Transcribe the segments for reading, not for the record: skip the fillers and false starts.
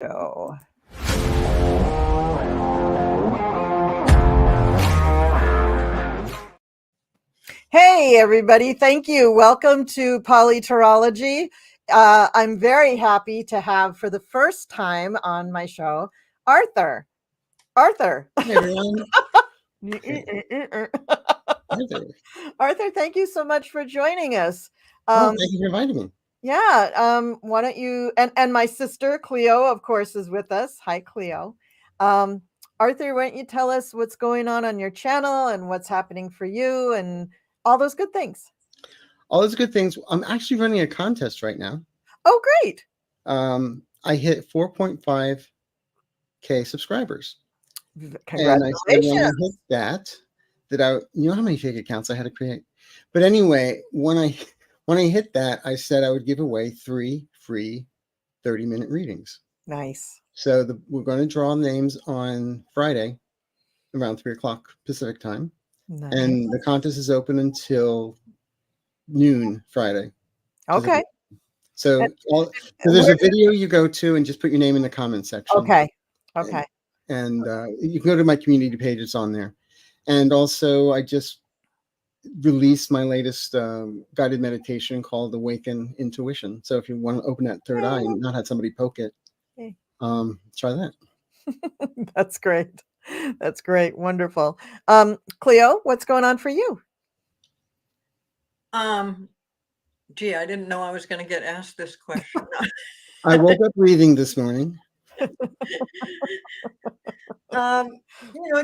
So. Hey, everybody. Thank you. Welcome to PoliTarology. I'm very happy to have, for the first time on my show, Arthur. Arthur. Hey, everyone. Arthur, thank you so much for joining us. Thank you for inviting me. Yeah. Why don't you, and my sister, Cleo, of course, is with us. Hi, Cleo. Arthur, why don't you tell us what's going on your channel and what's happening for you and all those good things. All those good things. I'm actually running a contest right now. Oh, great. I hit 4.5K subscribers. Congratulations. And I said when I hit that you know how many fake accounts I had to create? But anyway, when I hit that, I said I would give away 3 free 30-minute readings. Nice. So we're going to draw names on Friday around 3:00 Pacific time. Nice. And the contest is open until noon Friday. Okay. So there's a video you go to and just put your name in the comment section. Okay. Okay. And you can go to my community page. It's on there. And also I just released my latest guided meditation called Awaken Intuition. So if you want to open that third eye and not have somebody poke it, try that. That's great. That's great. Wonderful. Cleo, what's going on for you? Gee, I didn't know I was going to get asked this question. I woke up reading this morning.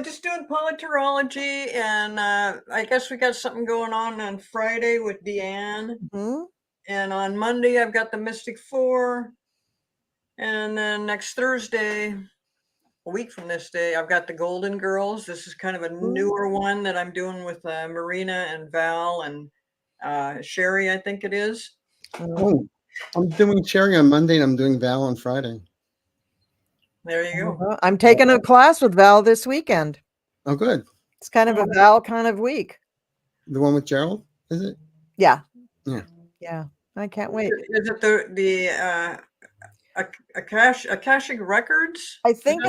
Just doing PoliTarology, and I guess we got something going on Friday with Deanne. Mm-hmm. And on Monday, I've got the Mystic 4. And then next Thursday, a week from this day, I've got the Golden Girls. This is kind of a newer one that I'm doing with Marina and Val and Sherry, I think it is. Oh, I'm doing Sherry on Monday and I'm doing Val on Friday. There you go. I'm taking a class with Val this weekend. Oh, good. It's kind of a Val kind of week. The one with Gerald, is it? Yeah. Yeah. Yeah. I can't wait. Is it the Akashic Records? I think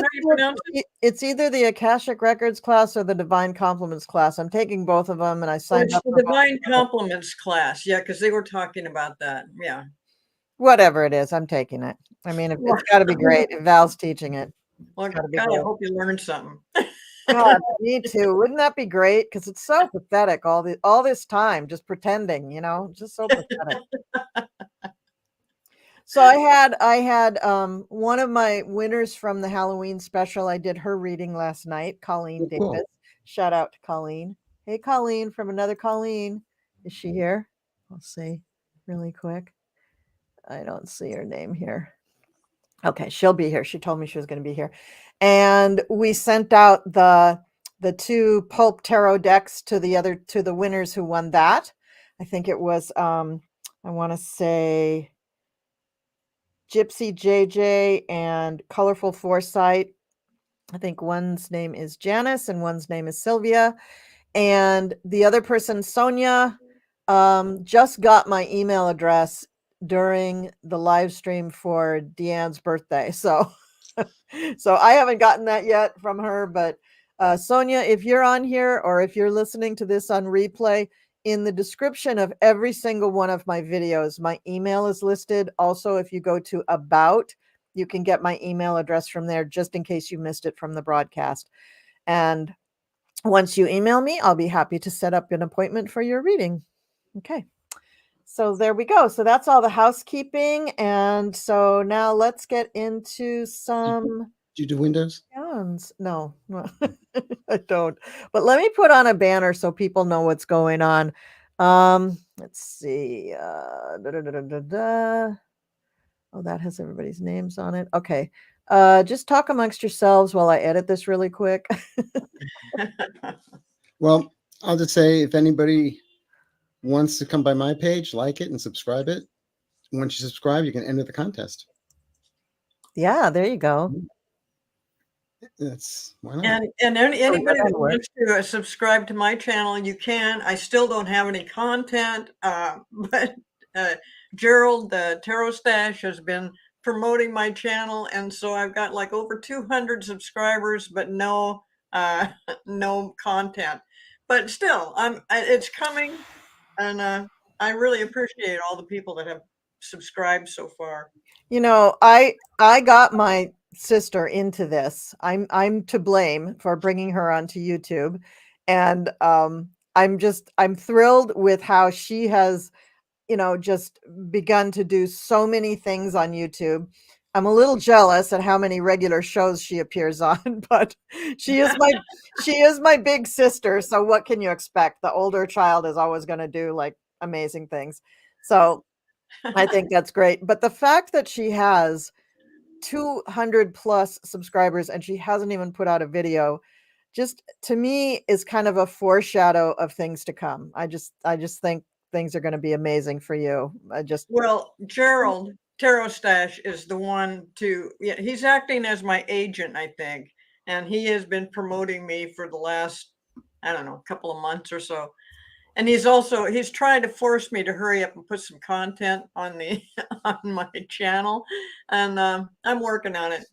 it's either the Akashic Records class or the Divine Compliments class. I'm taking both of them, and I signed up. The Divine Compliments class, yeah, because they were talking about that. Yeah. Whatever it is, I'm taking it. I mean, it's got to be great if Val's teaching it. Well, God, I hope you learned something. God, me too. Wouldn't that be great? Because it's so pathetic. All this time just pretending, just so pathetic. So I had one of my winners from the Halloween special. I did her reading last night, Colleen Davis. Cool. Shout out to Colleen. Hey, Colleen, from another Colleen. Is she here? I'll see really quick. I don't see her name here. Okay, she'll be here. She told me she was going to be here. And we sent out the 2 Pulp Tarot decks to the winners who won that. I think it was I want to say Gypsy JJ and Colorful Foresight. I think one's name is Janice and one's name is Sylvia. And the other person, Sonia, just got my email address during the live stream for Deanne's birthday. So I haven't gotten that yet from her, but Sonia, if you're on here or if you're listening to this on replay, in the description of every single one of my videos, my email is listed. Also, if you go to About, you can get my email address from there just in case you missed it from the broadcast. And once you email me, I'll be happy to set up an appointment for your reading. Okay. So there we go. So that's all the housekeeping. And so now let's get into some... Do you do Windows? No, I don't. But let me put on a banner so people know what's going on. Let's see. Oh, that has everybody's names on it. Okay. Just talk amongst yourselves while I edit this really quick. Well, I'll just say if anybody wants to come by my page, like it and subscribe it. Once you subscribe, you can enter the contest. Yeah, there you go. That's why not? And anybody that wants to subscribe to my channel, you can. I still don't have any content, but Gerald, the Tarot Stash, has been promoting my channel, and so I've got like over 200 subscribers, but no no content. But still, it's coming, and I really appreciate all the people that have subscribed so far. You know, I got my sister into this. I'm to blame for bringing her onto YouTube, and I'm thrilled with how she has, you know, just begun to do so many things on YouTube. I'm a little jealous at how many regular shows she appears on, but she is my big sister, so what can you expect? The older child is always going to do like amazing things. So I think that's great. But the fact that she has 200 plus subscribers and she hasn't even put out a video, just to me is kind of a foreshadow of things to come. I just think things are going to be amazing for you. Well, Gerald Tarot Stash is the one yeah, he's acting as my agent, I think, and he has been promoting me for the last, I don't know, couple of months or so. And he's trying to force me to hurry up and put some content on the on my channel, and I'm working on it.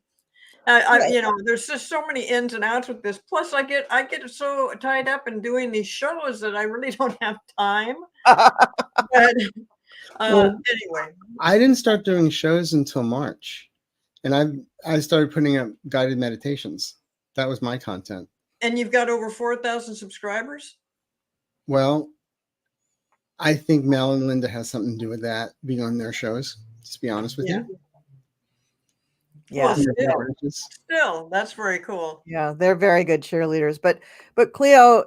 You know, there's just so many ins and outs with this. Plus, I get so tied up in doing these shows that I really don't have time. But anyway, I didn't start doing shows until March, and I started putting up guided meditations. That was my content. And you've got over 4,000 subscribers? Well, I think Mel and Linda has something to do with that, being on their shows, just to be honest with you. Yeah. Well, still, that's very cool. Yeah, they're very good cheerleaders. But Cleo,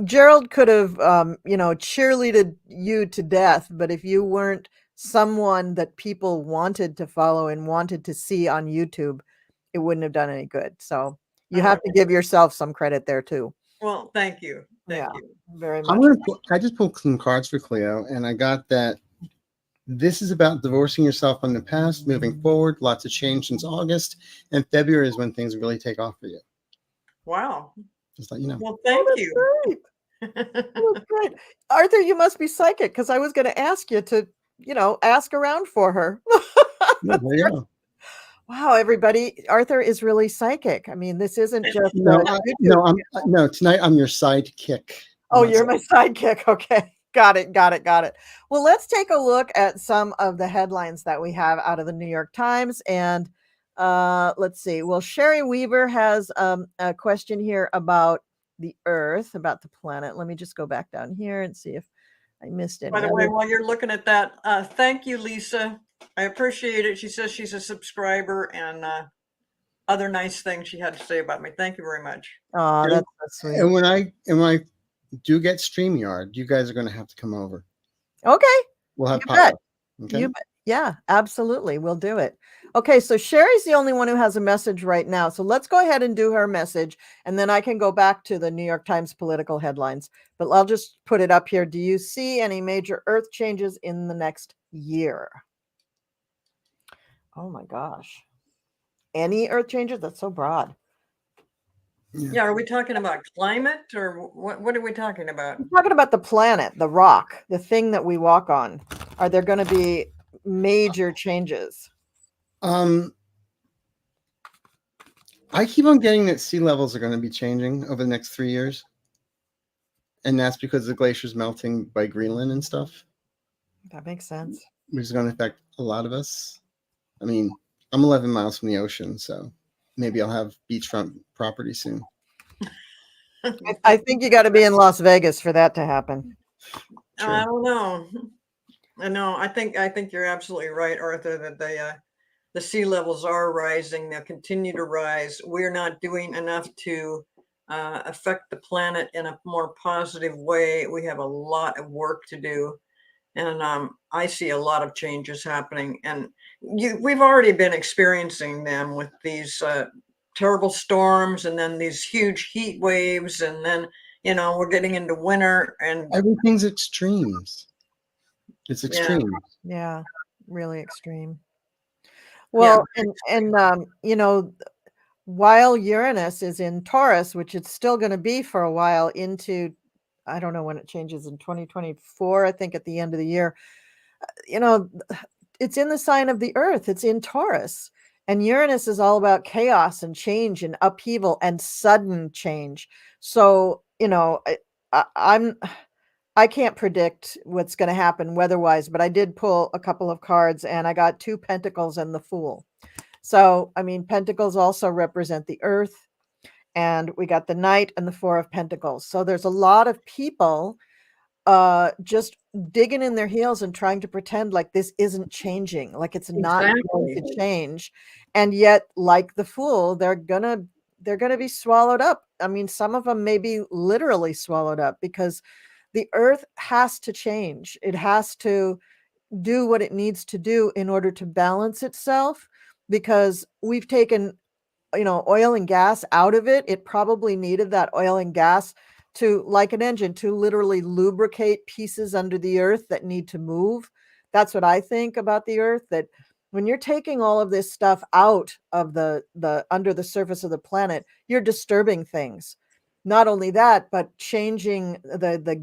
Gerald could have, you know, cheerleaded you to death, but if you weren't someone that people wanted to follow and wanted to see on YouTube, it wouldn't have done any good. So you have to give yourself some credit there too. Well, thank you. Thank you very much. I just pulled some cards for Cleo, and I got that this is about divorcing yourself from the past, moving forward, lots of change since August, and February is when things really take off for you. Wow. Just let you know. Well, thank you. Great. That's great. Arthur, you must be psychic, because I was going to ask you to, you know, ask around for her. Yeah, there you go. Wow, everybody, Arthur is really psychic. I mean, this isn't just no, tonight I'm your sidekick. Oh, you're my sidekick. Okay. Got it. Well, let's take a look at some of the headlines that we have out of the New York Times. And let's see. Well, Sherry Weaver has a question here about the Earth, about the planet. Let me just go back down here and see if I missed any. By the way, while you're looking at that, thank you, Lisa. I appreciate it. She says she's a subscriber, and other nice things she had to say about me. Thank you very much. Oh, that's so sweet. And when I do get StreamYard, you guys are going to have to come over. Okay. We'll have pop-up. Okay. Yeah, absolutely. We'll do it. Okay, so Sherry's the only one who has a message right now. So let's go ahead and do her message, and then I can go back to the New York Times political headlines. But I'll just put it up here. Do you see any major Earth changes in the next year? Oh my gosh. Any Earth changes? That's so broad. Yeah, are we talking about climate, or what are we talking about? We're talking about the planet, the rock, the thing that we walk on. Are there going to be major changes? I keep on getting that sea levels are going to be changing over the next 3 years. And that's because the glaciers melting by Greenland and stuff. That makes sense. Which is going to affect a lot of us. I mean, I'm 11 miles from the ocean, so maybe I'll have beachfront property soon. I think you got to be in Las Vegas for that to happen. True. I don't know. I think you're absolutely right, Arthur, that the sea levels are rising. They'll continue to rise. We're not doing enough to affect the planet in a more positive way. We have a lot of work to do. And I see a lot of changes happening. And we've already been experiencing them with these terrible storms, and then these huge heat waves. And then, we're getting into winter, and everything's extremes. It's extreme. Yeah, really extreme. Well, and while Uranus is in Taurus, which it's still going to be for a while into, I don't know when it changes in 2024, I think at the end of the year, it's in the sign of the earth. It's in Taurus. And Uranus is all about chaos and change and upheaval and sudden change. So, you know, I can't predict what's going to happen weather-wise, but I did pull a couple of cards and I got 2 pentacles and the Fool. So, I mean, pentacles also represent the earth, and we got the Knight and the 4 of Pentacles. So there's a lot of people just digging in their heels and trying to pretend like this isn't changing, like it's not going Exactly. to change. And yet, like the Fool, they're gonna be swallowed up. I mean, some of them may be literally swallowed up because the earth has to change. It has to do what it needs to do in order to balance itself, because we've taken, you know, oil and gas out of it. It probably needed that oil and gas to, like an engine, to literally lubricate pieces under the earth that need to move. That's what I think about the earth, that when you're taking all of this stuff out of the under the surface of the planet, you're disturbing things. Not only that, but changing the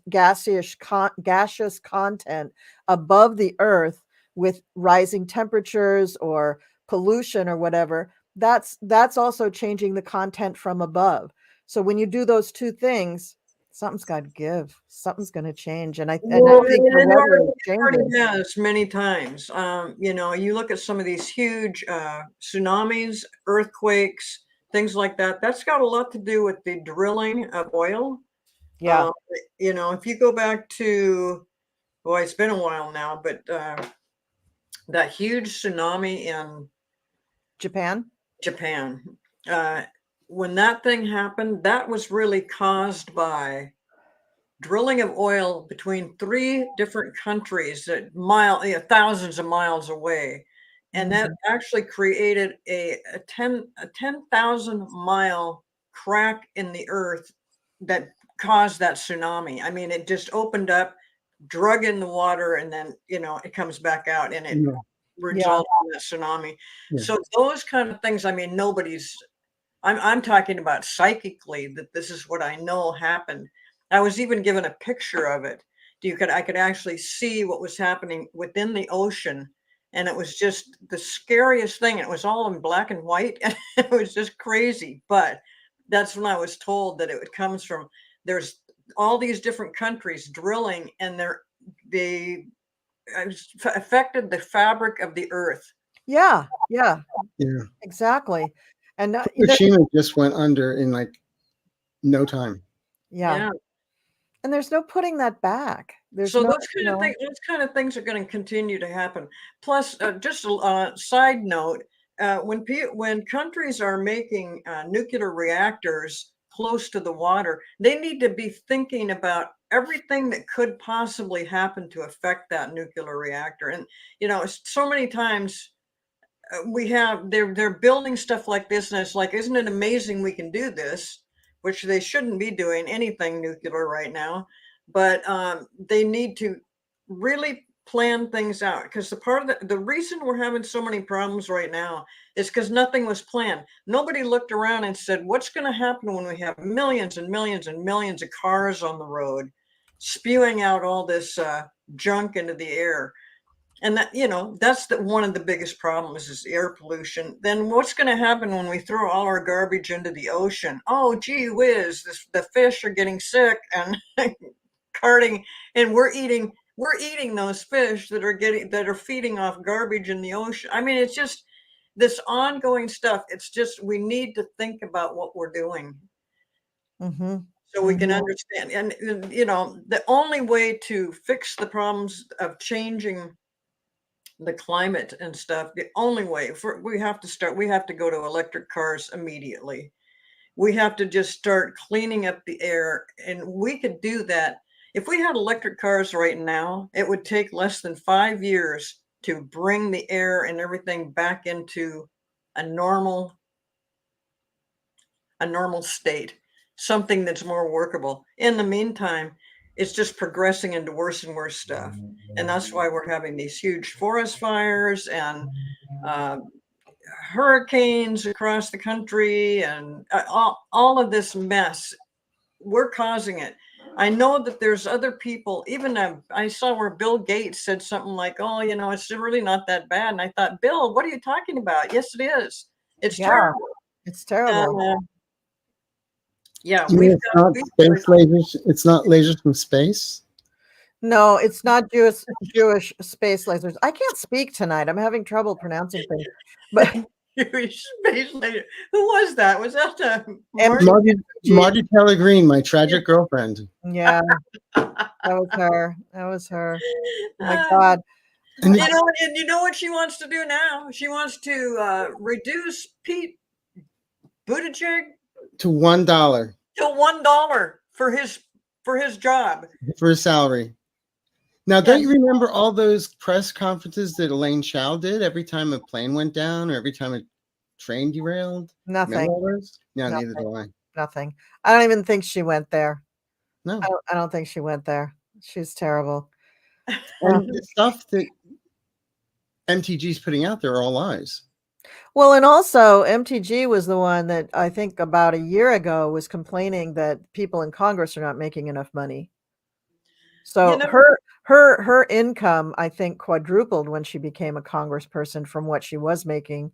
gaseous content above the earth with rising temperatures or pollution or whatever. That's also changing the content from above. So when you do those 2 things, something's got to give. Something's going to change, and I think Well, the it weather is already changing. has many times. You know, you look at some of these huge tsunamis, earthquakes, things like that. That's got a lot to do with the drilling of oil. Yeah, You know, if you go back to, well, it's been a while now, but that huge tsunami in Japan. Japan, uh, when that thing happened, that was really caused by drilling of oil between 3 different countries that thousands of miles away. And that Mhm. actually created a 10,000 mile crack in the earth that caused that tsunami. I mean, it just opened up, drug in the water, and then, you know, it comes back out and it Yeah. Yeah, results in that tsunami. Yeah. So those kind of things, I mean, I'm talking about psychically, that this is what I know happened. I was even given a picture of it. I could actually see what was happening within the ocean, and it was just the scariest thing. It was all in black and white, and it was just crazy. But that's when I was told that it comes from, there's all these different countries drilling, and they affected the fabric of the earth. yeah, Yeah. exactly. And Fukushima just went under in like no time. yeah, Yeah. and there's no putting that back. There's So no, those kind of things are going to continue to happen. Plus, just a side note, when countries are making nuclear reactors close to the water, they need to be thinking about everything that could possibly happen to affect that nuclear reactor. And you know, so many times they're building stuff like this, and it's like, isn't it amazing we can do this? Which they shouldn't be doing anything nuclear right now, but they need to really plan things out, because the reason we're having so many problems right now is because nothing was planned. Nobody looked around and said, what's going to happen when we have millions and millions and millions of cars on the road spewing out all this junk into the air? And that, you know, that's one of the biggest problems is air pollution. Then what's going to happen when we throw all our garbage into the ocean? Oh, gee whiz, the fish are getting sick and carting, and we're eating those fish that are feeding off garbage in the ocean. I mean, it's just this ongoing stuff. It's just, we need to think about what we're doing so we can understand. And you know, the only way to fix the problems of changing the climate and stuff, the only way we have to go to electric cars immediately. We have to just start cleaning up the air, and we could do that if we had electric cars right now. It would take less than 5 years to bring the air and everything back into a normal state, something that's more workable. In the meantime, it's just progressing into worse and worse stuff. And that's why we're having these huge forest fires and uh, hurricanes across the country, and all of this mess. We're causing it. I know that there's other people, even I saw where Bill Gates said something like, oh, you know, it's really not that bad. And I thought, Bill, what are you talking about? Yes, it is. It's terrible. It's terrible. And, yeah, You mean it's not space lasers? It's not lasers from space? No, it's not Jewish space lasers. I can't speak tonight. I'm having trouble pronouncing things. But Jewish space laser. Who was that? Was that Margie Taylor Greene, my tragic girlfriend? Yeah, that was her. That was her. Oh my God. And you know what she wants to do now? She wants to reduce Pete Buttigieg to $1. To $1 for his job. For his salary. Now, don't you remember all those press conferences that Elaine Chao did every time a plane went down or every time a train derailed? Nothing. No, neither do I. Nothing. I don't even think she went there. No. I don't think she went there. She's terrible. And the stuff that MTG's putting out there are all lies. Well, and also MTG was the one that I think about a year ago was complaining that people in Congress are not making enough money. So her income, I think, quadrupled when she became a congressperson from what she was making,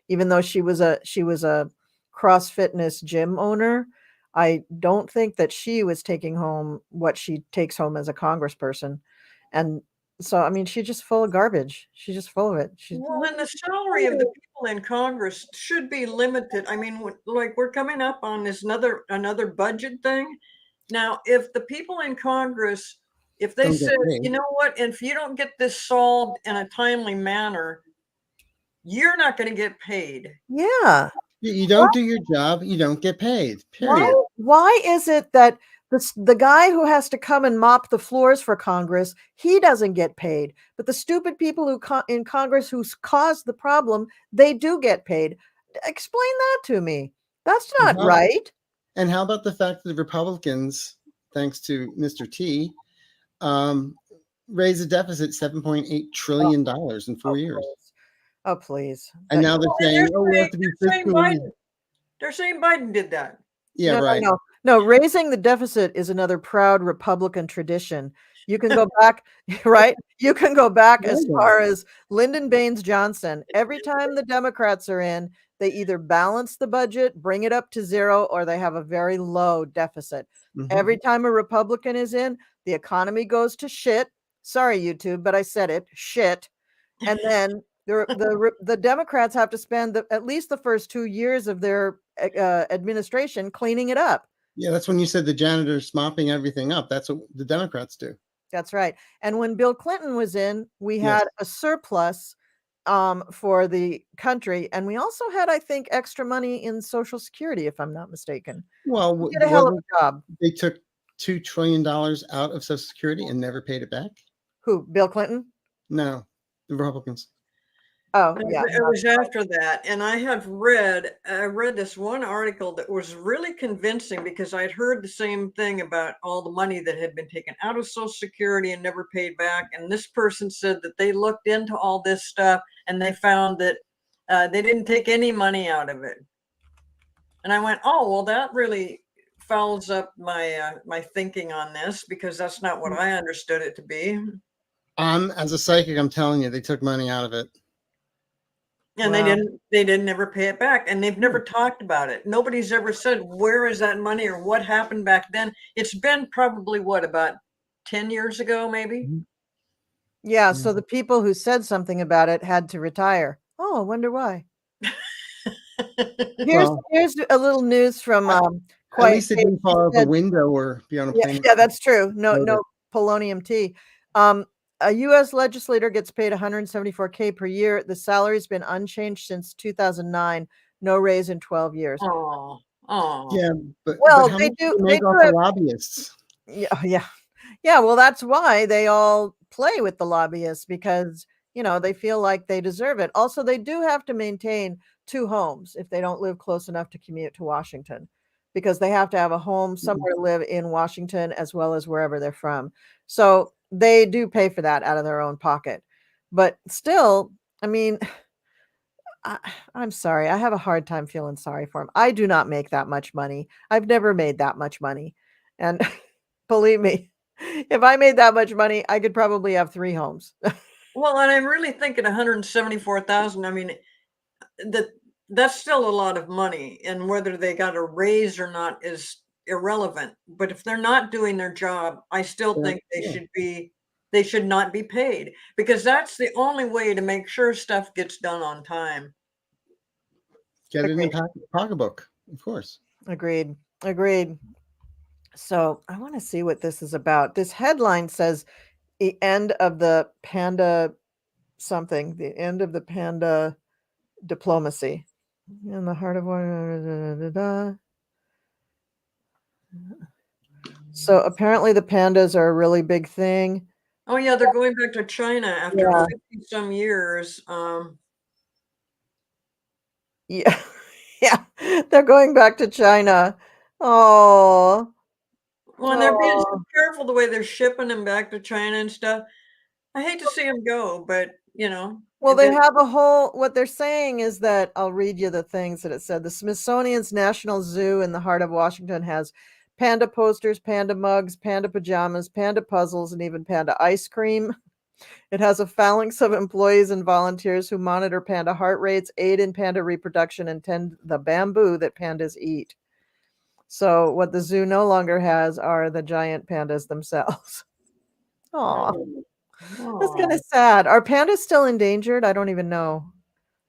even though she was a cross fitness gym owner. I don't think that she was taking home what she takes home as a congressperson. And so, I mean, she's just full of garbage. She's just full of it. Well, and the salary of the people in Congress should be limited. I mean, like we're coming up on this another budget thing. Now, if the people in Congress, if they said, you know what, if you don't get this solved in a timely manner, you're not going to get paid. Yeah. You don't do your job, you don't get paid. Period. Why is it that the guy who has to come and mop the floors for Congress, he doesn't get paid, but the stupid people who in Congress who caused the problem, they do get paid? Explain that to me. That's not right. And how about the fact that the Republicans, thanks to Mr. T, raised the deficit $7.8 trillion in 4 years? Oh, please. And now they're saying, we have to be fiscally. They're saying Biden did that. Yeah, right. No, raising the deficit is another proud Republican tradition. You can go back, right? You can go back as far as Lyndon Baines Johnson. Every time the Democrats are in, they either balance the budget, bring it up to zero, or they have a very low deficit. Every time a Republican is in, the economy goes to shit. Sorry, YouTube, but I said it, shit. And then the Democrats have to spend at least the first 2 years of their administration cleaning it up. Yeah, that's when you said the janitors mopping everything up. That's what the Democrats do. That's right. And when Bill Clinton was in, we had a surplus for the country. And we also had, I think, extra money in Social Security, if I'm not mistaken. Well, we did a hell of a job. They took $2 trillion out of Social Security and never paid it back. Who? Bill Clinton? No, the Republicans. Oh, yeah. It was after that. And I read this one article that was really convincing because I'd heard the same thing about all the money that had been taken out of Social Security and never paid back. And this person said that they looked into all this stuff and they found that they didn't take any money out of it. And I went, oh, well, that really fouls up my thinking on this because that's not what I understood it to be. As a psychic, I'm telling you, they took money out of it. And they didn't ever pay it back. And they've never talked about it. Nobody's ever said, where is that money or what happened back then? It's been probably about 10 years ago, maybe. Yeah. So the people who said something about it had to retire. Oh, I wonder why. Here's a little news from at least they didn't fall out of a window or be on a plane. Yeah, that's true. No polonium tea. A U.S. legislator gets paid $174K per year. The salary's been unchanged since 2009. No raise in 12 years. Oh. Yeah, but they do make off the lobbyists. Yeah. Well, that's why they all play with the lobbyists because they feel like they deserve it. Also, they do have to maintain 2 homes if they don't live close enough to commute to Washington, because they have to have a home somewhere to live in Washington as well as wherever they're from. So they do pay for that out of their own pocket. But still, I mean, I'm sorry. I have a hard time feeling sorry for him. I do not make that much money. I've never made that much money. And Believe me, if I made that much money, I could probably have 3 homes. Well, and I'm really thinking 174,000. I mean, that's still a lot of money, and whether they got a raise or not is irrelevant. But if they're not doing their job, I still think they should not be paid, because that's the only way to make sure stuff gets done on time. Get it in the pocketbook, of course. Agreed. So I want to see what this is about. This headline says the end of the panda something, the end of the panda diplomacy. In the heart of war. So apparently the pandas are a really big thing. Oh yeah, they're going back to China after 50 some years. Yeah. Yeah. They're going back to China. Oh. Well, and they're being so careful the way they're shipping them back to China and stuff. I hate to see them go, but you know. Well, they have a whole, what they're saying is that, I'll read you the things that it said. The Smithsonian's National Zoo in the heart of Washington has panda posters, panda mugs, panda pajamas, panda puzzles, and even panda ice cream. It has a phalanx of employees and volunteers who monitor panda heart rates, aid in panda reproduction, and tend the bamboo that pandas eat. So what the zoo no longer has are the giant pandas themselves. Aw. That's kind of sad. Are pandas still endangered? I don't even know.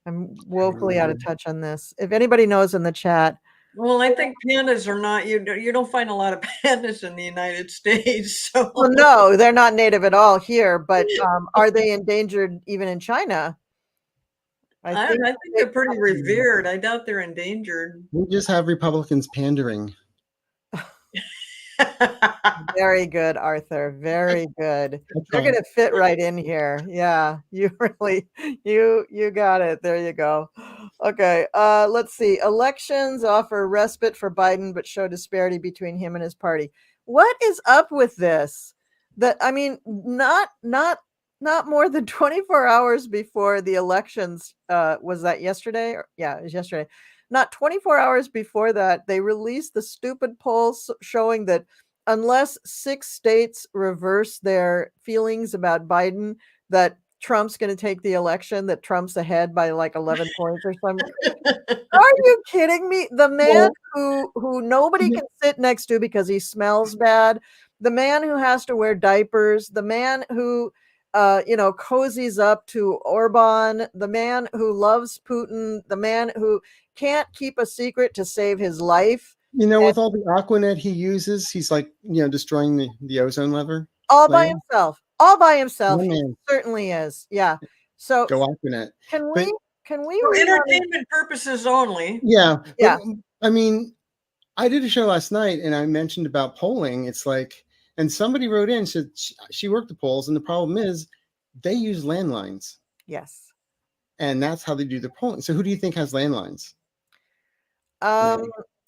I'm woefully out of touch on this. If anybody knows in the chat. Well, I think pandas are not, you don't find a lot of pandas in the United States. So. Well, no, they're not native at all here, but are they endangered even in China? I think they're pretty revered. I doubt they're endangered. We just have Republicans pandering. Very good, Arthur. Very good. They're going to fit right in here. Yeah, you really, you got it. There you go. Okay, let's see. Elections offer respite for Biden, but show disparity between him and his party. What is up with this? I mean, not more than 24 hours before the elections. Was that yesterday? Yeah, it was yesterday. Not 24 hours before that, they released the stupid polls showing that unless 6 states reverse their feelings about Biden, that Trump's going to take the election, that Trump's ahead by like 11 points or something. Are you kidding me? The man who nobody can sit next to because he smells bad, the man who has to wear diapers, the man who cozies up to Orban, the man who loves Putin, the man who can't keep a secret to save his life. With all the Aquanet he uses, he's like, destroying the ozone layer. All by himself. He certainly is. Yeah. So go Aquanet. Can we for entertainment purposes only? Yeah. Yeah. I mean, I did a show last night and I mentioned about polling. It's like, and somebody wrote in, said she worked the polls, and the problem is they use landlines. Yes. And that's how they do the polling. So who do you think has landlines?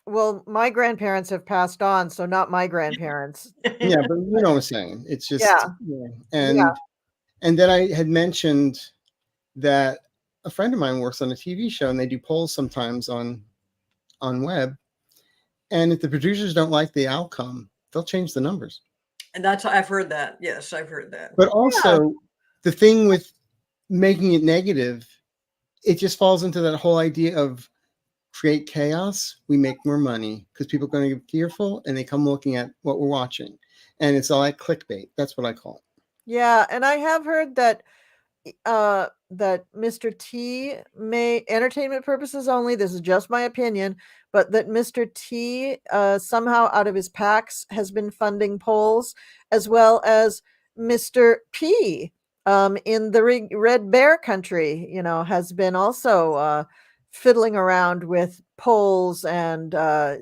Well, my grandparents have passed on, so not my grandparents. Yeah, but you know what I'm saying. It's just and then I had mentioned that a friend of mine works on a TV show and they do polls sometimes on web. And if the producers don't like the outcome, they'll change the numbers. And I've heard that. Yes, I've heard that. But also the thing with making it negative, it just falls into that whole idea of create chaos, we make more money because people are going to get fearful and they come looking at what we're watching. And it's all like clickbait. That's what I call it. Yeah. And I have heard that that Mr. T may, entertainment purposes only, this is just my opinion, but that Mr. T somehow out of his PACs has been funding polls, as well as Mr. P in the Red Bear country, has been also fiddling around with polls and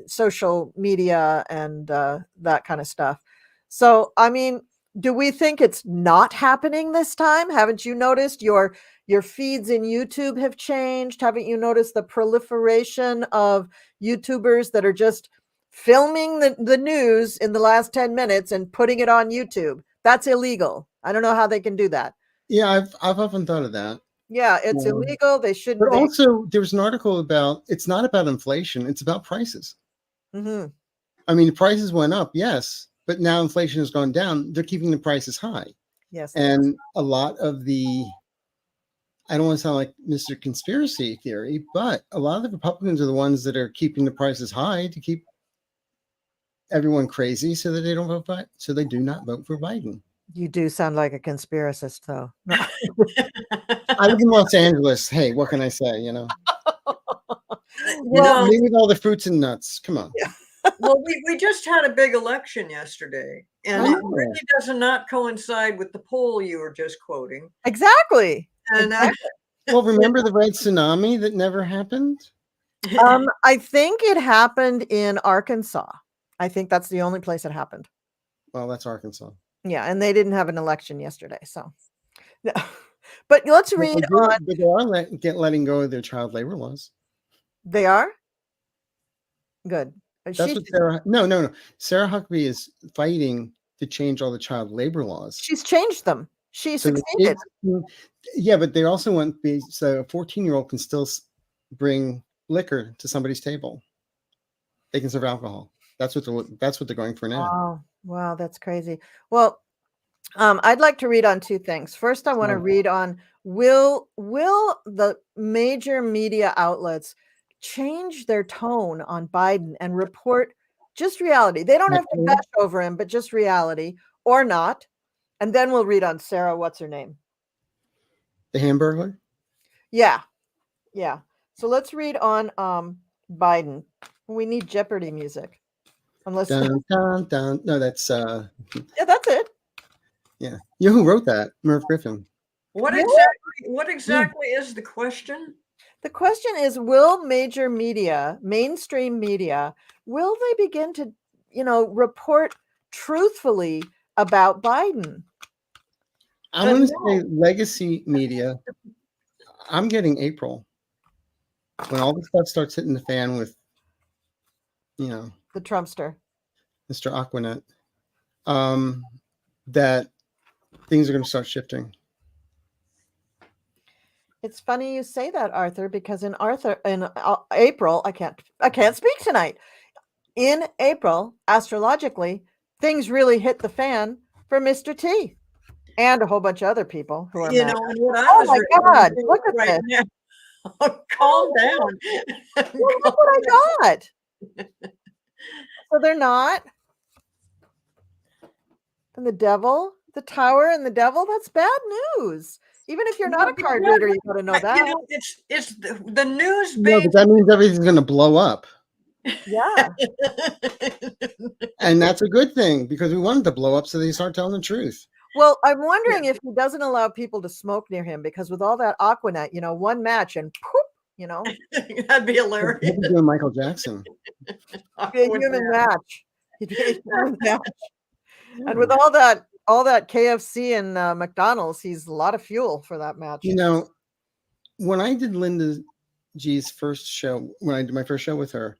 social media and that kind of stuff. So, I mean, do we think it's not happening this time? Haven't you noticed your feeds in YouTube have changed? Haven't you noticed the proliferation of YouTubers that are just filming the news in the last 10 minutes and putting it on YouTube? That's illegal. I don't know how they can do that. Yeah, I've often thought of that. Yeah, it's illegal. They shouldn't. But also, there was an article about, it's not about inflation, it's about prices. Mm-hmm. I mean, the prices went up, yes, but now inflation has gone down. They're keeping the prices high. Yes. And a lot of I don't want to sound like Mr. Conspiracy Theory, but a lot of the Republicans are the ones that are keeping the prices high to keep everyone crazy so that so they do not vote for Biden. You do sound like a conspiracist, though. I live in Los Angeles. Hey, what can I say? Well, Me with all the fruits and nuts. Come on. Well, we just had a big election yesterday, and it really does not coincide with the poll you were just quoting. Exactly. And Well, remember the red tsunami that never happened? I think it happened in Arkansas. I think that's the only place it happened. Well, that's Arkansas. Yeah, and they didn't have an election yesterday, so. But let's read on. But they are letting go of their child labor laws. They are? Good. That's what Sarah. No. Sarah Huckabee is fighting to change all the child labor laws. She's changed them. She succeeded. Yeah, but they also want so a 14-year-old can still bring liquor to somebody's table. They can serve alcohol. That's what they're going for now. Wow, that's crazy. Well, I'd like to read on two things. First, I want to read on will the major media outlets change their tone on Biden and report just reality? They don't have to bash over him, but just reality or not. And then we'll read on Sarah, what's her name? The Hamburglar? Yeah. So let's read on Biden. We need Jeopardy music. Unless dun, dun, dun. No, that's yeah, that's it. Yeah. You know who wrote that? Merv Griffin. What exactly is the question? The question is, will major media, mainstream media, will they begin to, report truthfully about Biden? I'm going to say legacy media. I'm getting April. When all the stuff starts hitting the fan with, the Trumpster, Mr. Aquanet, that things are going to start shifting. It's funny you say that, Arthur, because in April, I can't speak tonight. In April, astrologically, things really hit the fan for Mr. T and a whole bunch of other people who are mad. Oh my God, look at this. Now. Oh, calm down. Well, look what I got. So they're not. And the devil, the tower and the devil, that's bad news. Even if you're not a card reader, you got to know that. It's the news. No, but that means everything's going to blow up. Yeah. And that's a good thing because we wanted to blow up so they start telling the truth. Well, I'm wondering if he doesn't allow people to smoke near him because with all that Aquanet, one match and poof, That'd be hilarious. He'd be doing Michael Jackson. Be a human match. He'd be a human match. And with all that KFC and McDonald's, he's a lot of fuel for that match. When I did Linda G's first show, when I did my first show with her,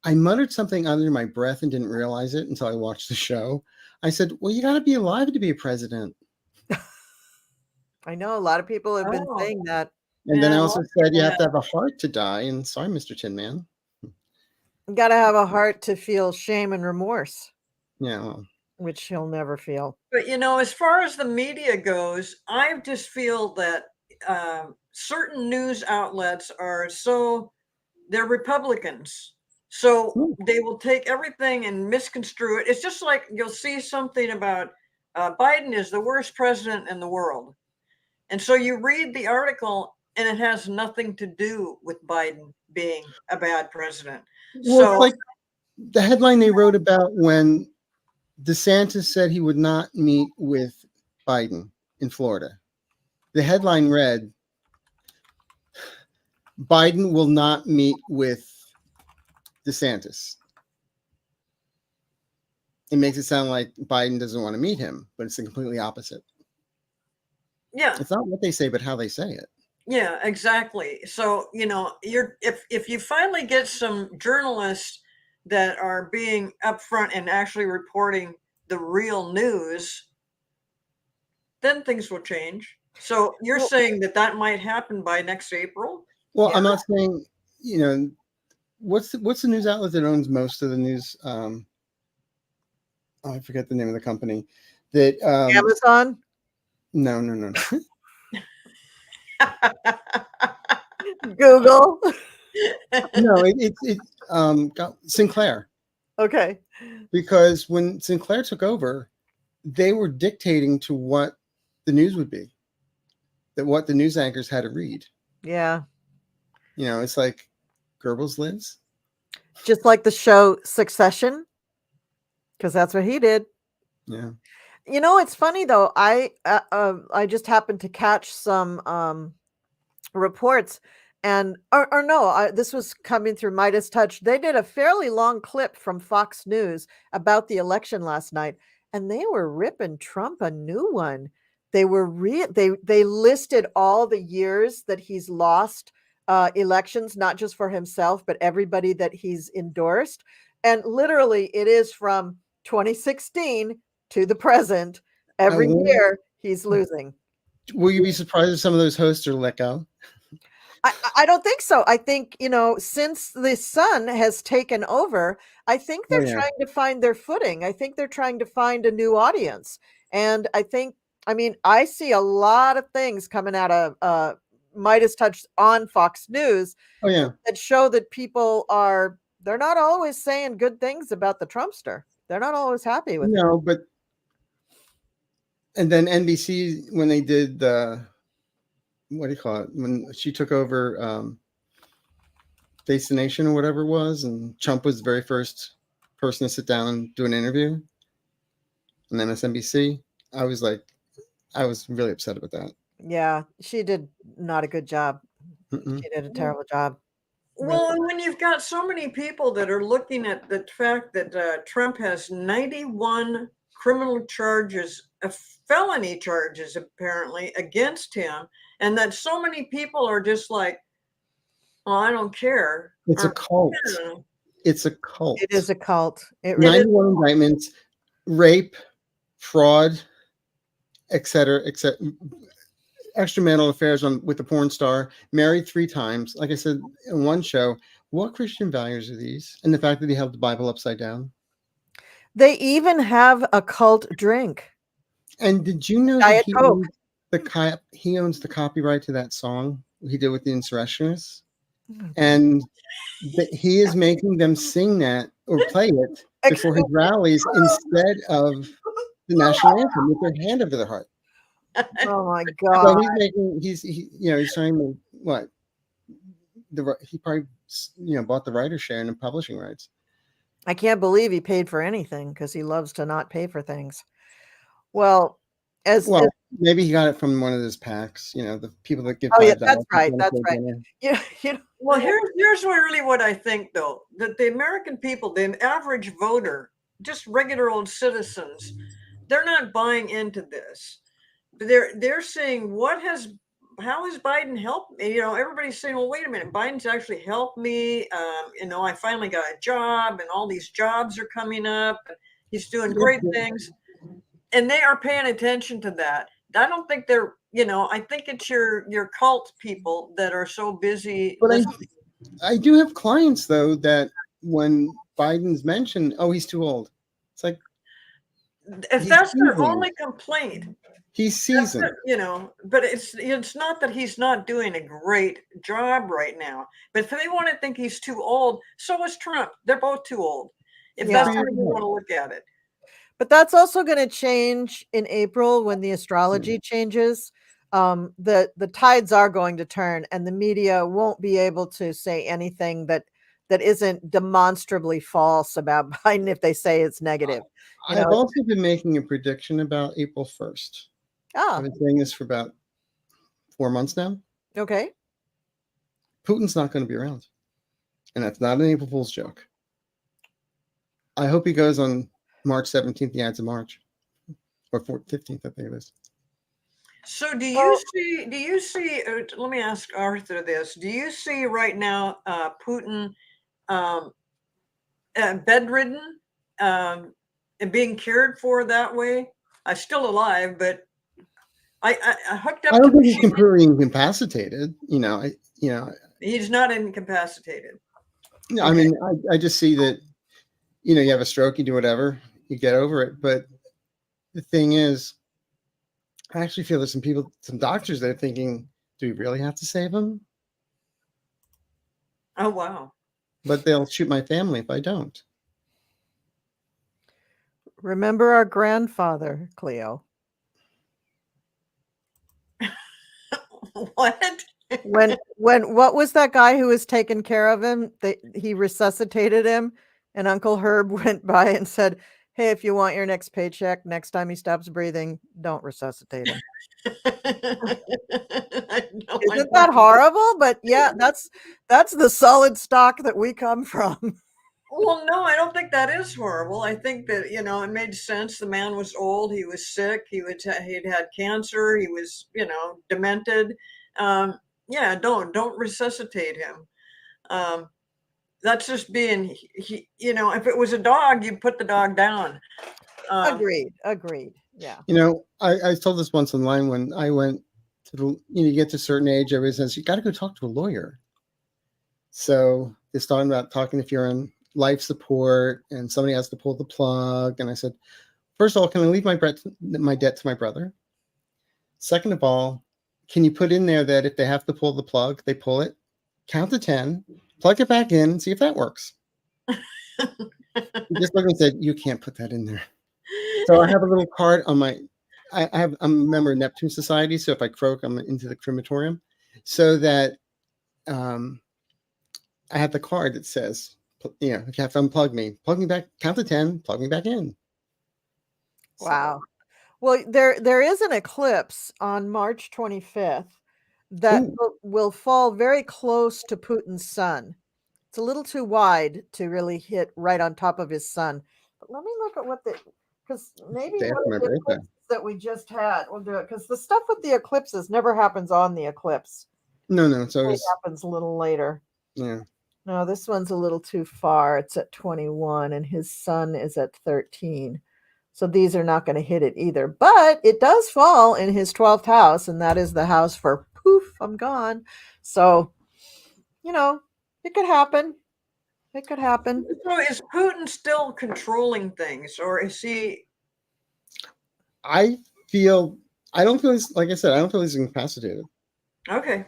I muttered something under my breath and didn't realize it until I watched the show. I said, well, you got to be alive to be a president. I know a lot of people have been saying that. And then I also said, you have to have a heart to die. And sorry, Mr. Tin Man. You got to have a heart to feel shame and remorse. Yeah. Well, which he'll never feel. But, as far as the media goes, I just feel that certain news outlets they're Republicans. So they will take everything and misconstrue it. It's just like you'll see something about Biden is the worst president in the world. And so you read the article and it has nothing to do with Biden being a bad president. Well, like the headline they wrote about when DeSantis said he would not meet with Biden in Florida. The headline read, Biden will not meet with DeSantis. It makes it sound like Biden doesn't want to meet him, but it's the completely opposite. Yeah. It's not what they say, but how they say it. Yeah, exactly. So, if you finally get some journalists that are being upfront and actually reporting the real news, then things will change. So you're saying that might happen by next April? Well, yeah. I'm not saying, what's the news outlet that owns most of the news I forget the name of the company that Amazon. no. Google. No, got Sinclair. Okay. Because when Sinclair took over, they were dictating to what the news would be, that what the news anchors had to read. Yeah. You know, it's like Goebbels lives. Just like the show Succession, because that's what he did. Yeah. You know, it's funny though. I just happened to catch some reports, and or no, this was coming through Midas Touch. They did a fairly long clip from Fox News about the election last night, and they were ripping Trump a new one. They were they listed all the years that he's lost elections, not just for himself, but everybody that he's endorsed. And literally, it is from 2016 to the present. Every year he's losing. Will you be surprised if some of those hosts are let go? I don't think so. I think, you know, since the sun has taken over, I think they're trying to find their footing. I think they're trying to find a new audience. And I mean, I see a lot of things coming out of Midas Touch on Fox News that show that people they're not always saying good things about the Trumpster. They're not always happy with it. No, but and then NBC, when they did the what do you call it? When she took over Face the Nation or whatever it was, and Trump was the very first person to sit down and do an interview on MSNBC, I was really upset about that. Yeah, she did not a good job. She did a terrible job. Well, and when you've got so many people that are looking at the fact that Trump has 91 criminal charges, felony charges apparently against him, and that so many people are just like, "Oh, I don't care." It's a cult. It's a cult. It is a cult. 91 indictments, rape, fraud, etc., extramarital affairs with the porn star, married 3 times. Like I said in one show, what Christian values are these? And the fact that he held the Bible upside down. They even have a cult drink. And did you know Diet that he owns the copyright to that song he did with the insurrectionists? And that he is making them sing that or play it before his rallies instead of the national anthem with their hand over their heart. Oh my God! So he's trying to what? He probably bought the writer's share and the publishing rights. I can't believe he paid for anything because he loves to not pay for things. Well, maybe he got it from one of his PACs. You know, the people that give. Oh yeah, that's right. That's right. Yeah. Well, here's really what I think, though, that the American people, the average voter, just regular old citizens, they're not buying into this. They're saying, how has Biden helped me? You know, everybody's saying, well, wait a minute, Biden's actually helped me. I finally got a job, and all these jobs are coming up, and he's doing great things. And they are paying attention to that. I don't think they're, I think it's your cult people that are so busy. But I do have clients, though, that when Biden's mentioned, oh, he's too old. It's like, if that's their only complaint, he's seasoned, but it's not that he's not doing a great job right now. But if they want to think he's too old, so is Trump. They're both too old. If that's how you want to look at it. But that's also going to change in April when the astrology changes. The tides are going to turn, and the media won't be able to say anything that isn't demonstrably false about Biden if they say it's negative. I've also been making a prediction about April 1st. I've been saying this for about 4 months now. Okay. Putin's not going to be around. And that's not an April Fool's joke. I hope he goes on March 17th, the Ides of March. Or 15th, I think it is. So do you see, let me ask Arthur this. Do you see right now Putin bedridden and being cared for that way? I'm still alive, but I hooked up. I don't think he's completely incapacitated. He's not incapacitated. No, okay. I mean, I just see that. You have a stroke, you do whatever. you get over it. But the thing is, I actually feel there's some doctors that are thinking, do we really have to save him? Oh, wow. But they'll shoot my family if I don't. Remember our grandfather, Cleo. What? When what was that guy who was taking care of him? He resuscitated him, and Uncle Herb went by and said, "Hey, if you want your next paycheck, next time he stops breathing, don't resuscitate him." Isn't that horrible? But yeah, that's the solid stock that we come from. Well, no, I don't think that is horrible. I think that, you know, it made sense. The man was old. He was sick. He'd had cancer. He was, you know, demented. Yeah, don't resuscitate him. That's just being, you know, if it was a dog, you'd put the dog down. Agreed. Yeah. You know, I told this once online when I went to the, you get to a certain age, everybody says, you got to go talk to a lawyer. So it's talking about talking if you're on life support and somebody has to pull the plug. And I said, first of all, can I leave my debt to my brother? Second of all, can you put in there that if they have to pull the plug, they pull it, count to 10, plug it back in, and see if that works. He just looked and said, you can't put that in there. So I have a little card on my, I'm a member of Neptune Society. So if I croak, I'm into the crematorium. So that I have the card that says, you know, you have to unplug me, plug me back, count to 10, plug me back in. Wow. So. Well, there is an eclipse on March 25th that will fall very close to Putin's sun. It's a little too wide to really hit right on top of his sun. But let me look at what because maybe one of the eclipses that we just had, we'll do it, because the stuff with the eclipses never happens on the eclipse. No. So it happens a little later. Yeah. No, this one's a little too far. It's at 21 and his sun is at 13. So these are not going to hit it either. But it does fall in his 12th house, and that is the house for poof, I'm gone. So, you know, it could happen. It could happen. So is Putin still controlling things, or is he? I don't feel he's, like I said, I don't feel he's incapacitated. Okay.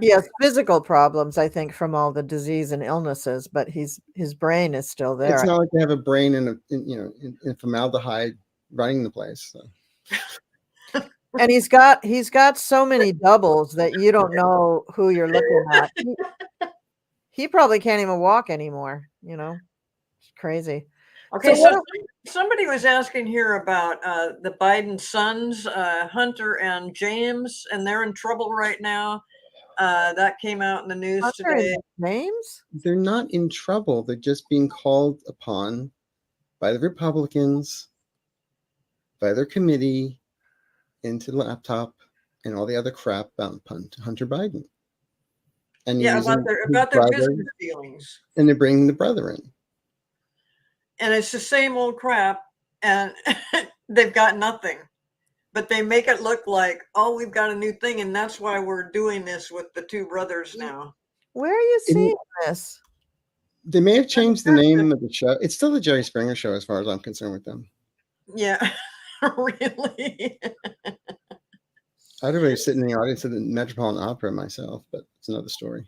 He has physical problems, I think, from all the disease and illnesses, but his brain is still there. It's not like they have a brain in formaldehyde running the place. So. And he's got so many doubles that you don't know who you're looking at. He probably can't even walk anymore. You know, it's crazy. Okay, so somebody was asking here about the Biden sons, Hunter and James, and they're in trouble right now. That came out in the news today. James? They're not in trouble. They're just being called upon by the Republicans, by their committee, into the laptop and all the other crap about Hunter Biden. And about their business dealings. And they're bringing the brother in. And it's the same old crap, and they've got nothing. But they make it look like, oh, we've got a new thing, and that's why we're doing this with the two brothers now. Where are you seeing this? They may have changed the name of the show. It's still the Jerry Springer Show as far as I'm concerned with them. Yeah, really. I'd rather sit in the audience of the Metropolitan Opera myself, but it's another story.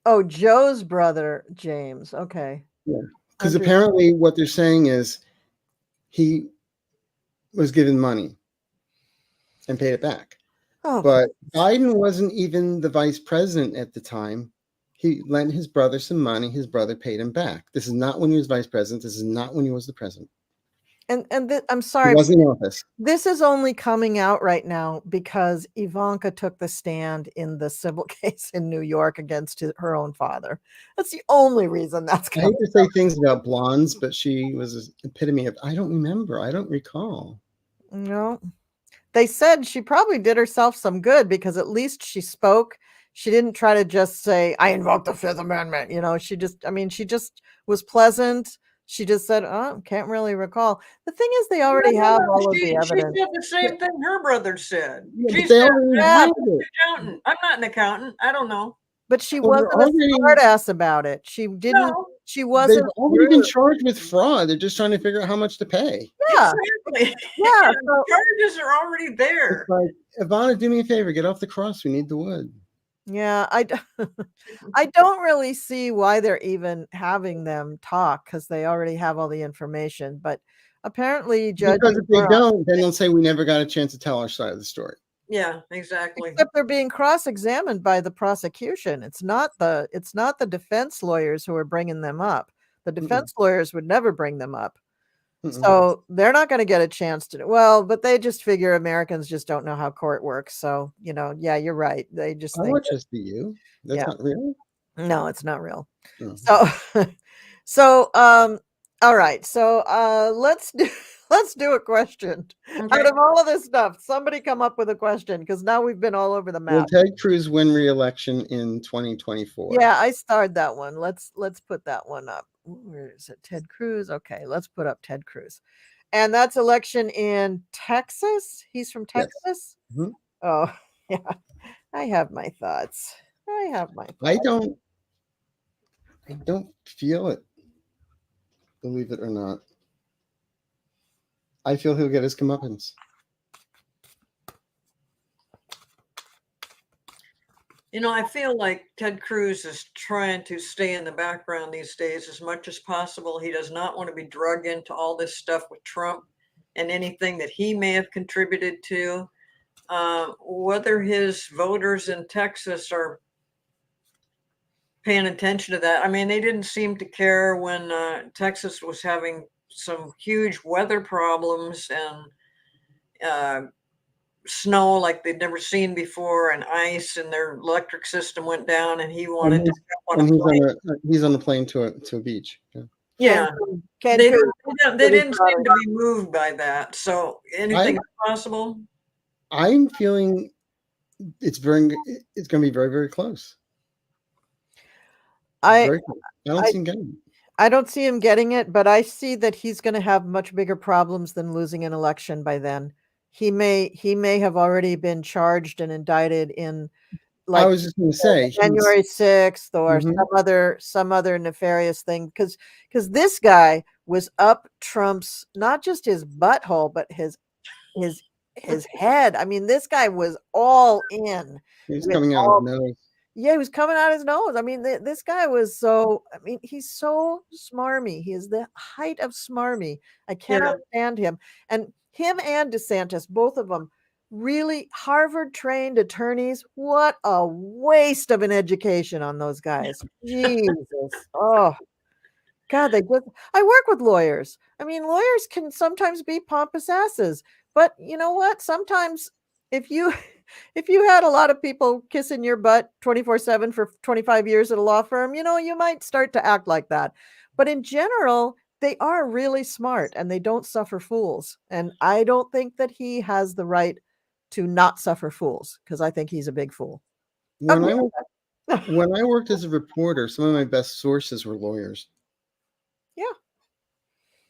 Oh, Joe's brother, James. Okay. Yeah, because apparently what they're saying is he was given money and paid it back. Oh, but Biden wasn't even the vice president at the time. He lent his brother some money. His brother paid him back. This is not when he was vice president. This is not when he was the president. And I'm sorry, he wasn't in office. This is only coming out right now because Ivanka took the stand in the civil case in New York against her own father. That's the only reason that's coming. I hate to say things about blondes, but she was an epitome of, I don't remember. I don't recall. No. They said she probably did herself some good because at least she spoke. She didn't try to just say, I invoke the Fifth Amendment. You know, she just was pleasant. She just said, oh, can't really recall. The thing is, they already have all of the evidence. She said the same thing her brother said. Yeah, she said, I'm not an accountant. I'm not an accountant. I don't know. But she wasn't a smart ass about it. She didn't. No. she they've wasn't already been rude. charged with fraud. They're just trying to figure out how much to pay. Yeah, Exactly. yeah. The So, charges are already there. It's like, Ivana, do me a favor, get off the cross. We need the wood. yeah, I don't really see why they're even having them talk because they already have all the information. But apparently, Because judges if they are don't, then they'll say we never got a chance to tell our side of the story. Yeah, exactly. except they're being cross-examined by the prosecution. It's not the defense lawyers who are bringing them up. The defense lawyers would never bring them up. So they're not going to get a chance to. Well, but they just figure Americans just don't know how court works. So, yeah, you're right. They just I think watch SVU. That's Yeah. not real. no, it's not real. Mhm. So, all right. So, let's do a question. Okay. Out of all of this stuff, somebody come up with a question because now we've been all over the Will map. Ted Cruz win re-election in 2024? Yeah, I starred that one. Let's put that one up. Where is it? Ted Cruz. Okay, let's put up Ted Cruz. And that's election in Texas. He's from Yes. Texas. Mhm. Oh, yeah. I have my thoughts. I don't feel it. Believe it or not. I feel he'll get his comeuppance. I feel like Ted Cruz is trying to stay in the background these days as much as possible. He does not want to be drugged into all this stuff with Trump and anything that he may have contributed to. Whether his voters in Texas are paying attention to that. I mean, they didn't seem to care when Texas was having some huge weather problems and snow like they'd never seen before, and ice, and their electric system went down, and he wanted to jump on a plane. He's on a plane to a beach. Yeah, Cancun, they Cancun, didn't Florida. seem to be moved by that. So anything is possible. I'm feeling it's going to be very, very close. I don't see him getting it. I don't see him getting it, but I see that he's going to have much bigger problems than losing an election by then. He may have already been charged and indicted in I was just going to say January 6th or some other nefarious thing because this guy was up Trump's, not just his butthole, but his head. I mean, this guy was all in. He was coming out of his nose. Yeah, he was coming out his nose. I mean, this guy was he's so smarmy. He is the height of smarmy. I cannot stand him. And him and DeSantis, both of them, really Harvard-trained attorneys. What a waste of an education on those guys. Jesus. Oh, God, I work with lawyers. I mean, lawyers can sometimes be pompous asses. But you know what? Sometimes if you had a lot of people kissing your butt 24/7 for 25 years at a law firm, you might start to act like that. But in general, they are really smart and they don't suffer fools. And I don't think that he has the right to not suffer fools because I think he's a big fool. When I worked as a reporter, some of my best sources were lawyers. Yeah.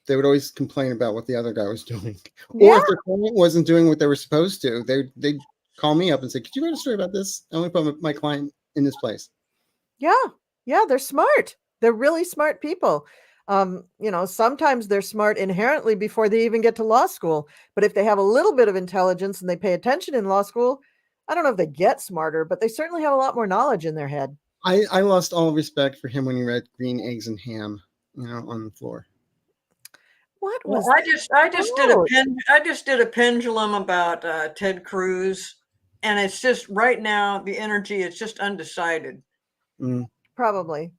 They would always complain about what the other guy was doing. Or if their client wasn't doing what they were supposed to, they'd call me up and say, could you write a story about this? I want to put my client in this place. Yeah. Yeah, they're smart. They're really smart people. Sometimes they're smart inherently before they even get to law school. But if they have a little bit of intelligence and they pay attention in law school, I don't know if they get smarter, but they certainly have a lot more knowledge in their head. I lost all respect for him when he read Green Eggs and Ham, on the floor. What was I just did a pendulum about Ted Cruz, and it's just right now the energy is just undecided. Probably.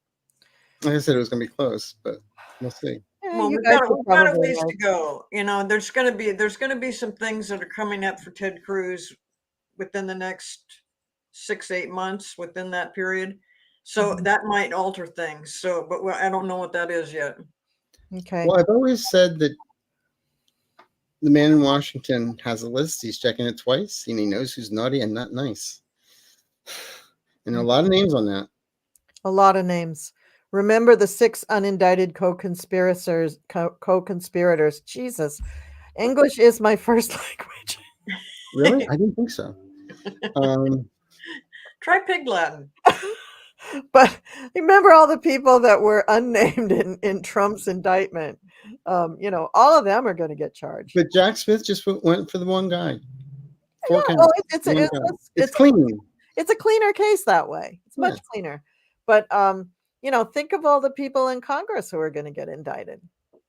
Like I said, it was going to be close, but we'll see. Well, we've got a ways to go. There's going to be some things that are coming up for Ted Cruz within the next 6-8 months within that period. So that might alter things. So, but I don't know what that is yet. Okay. Well, I've always said that the man in Washington has a list. He's checking it twice, and he knows who's naughty and not nice. And there are a lot of names on that. A lot of names. Remember the 6 unindicted co-conspirators. Jesus. English is my first language. Really? I didn't think so. Try Pig Latin. But remember all the people that were unnamed in Trump's indictment. You know, all of them are going to get charged. But Jack Smith just went for the one guy. 4 Yeah, counts. well, it's one a, guy. it's, It's clean. it's a cleaner case that way. It's much Yeah. cleaner. But you know, think of all the people in Congress who are going to get indicted.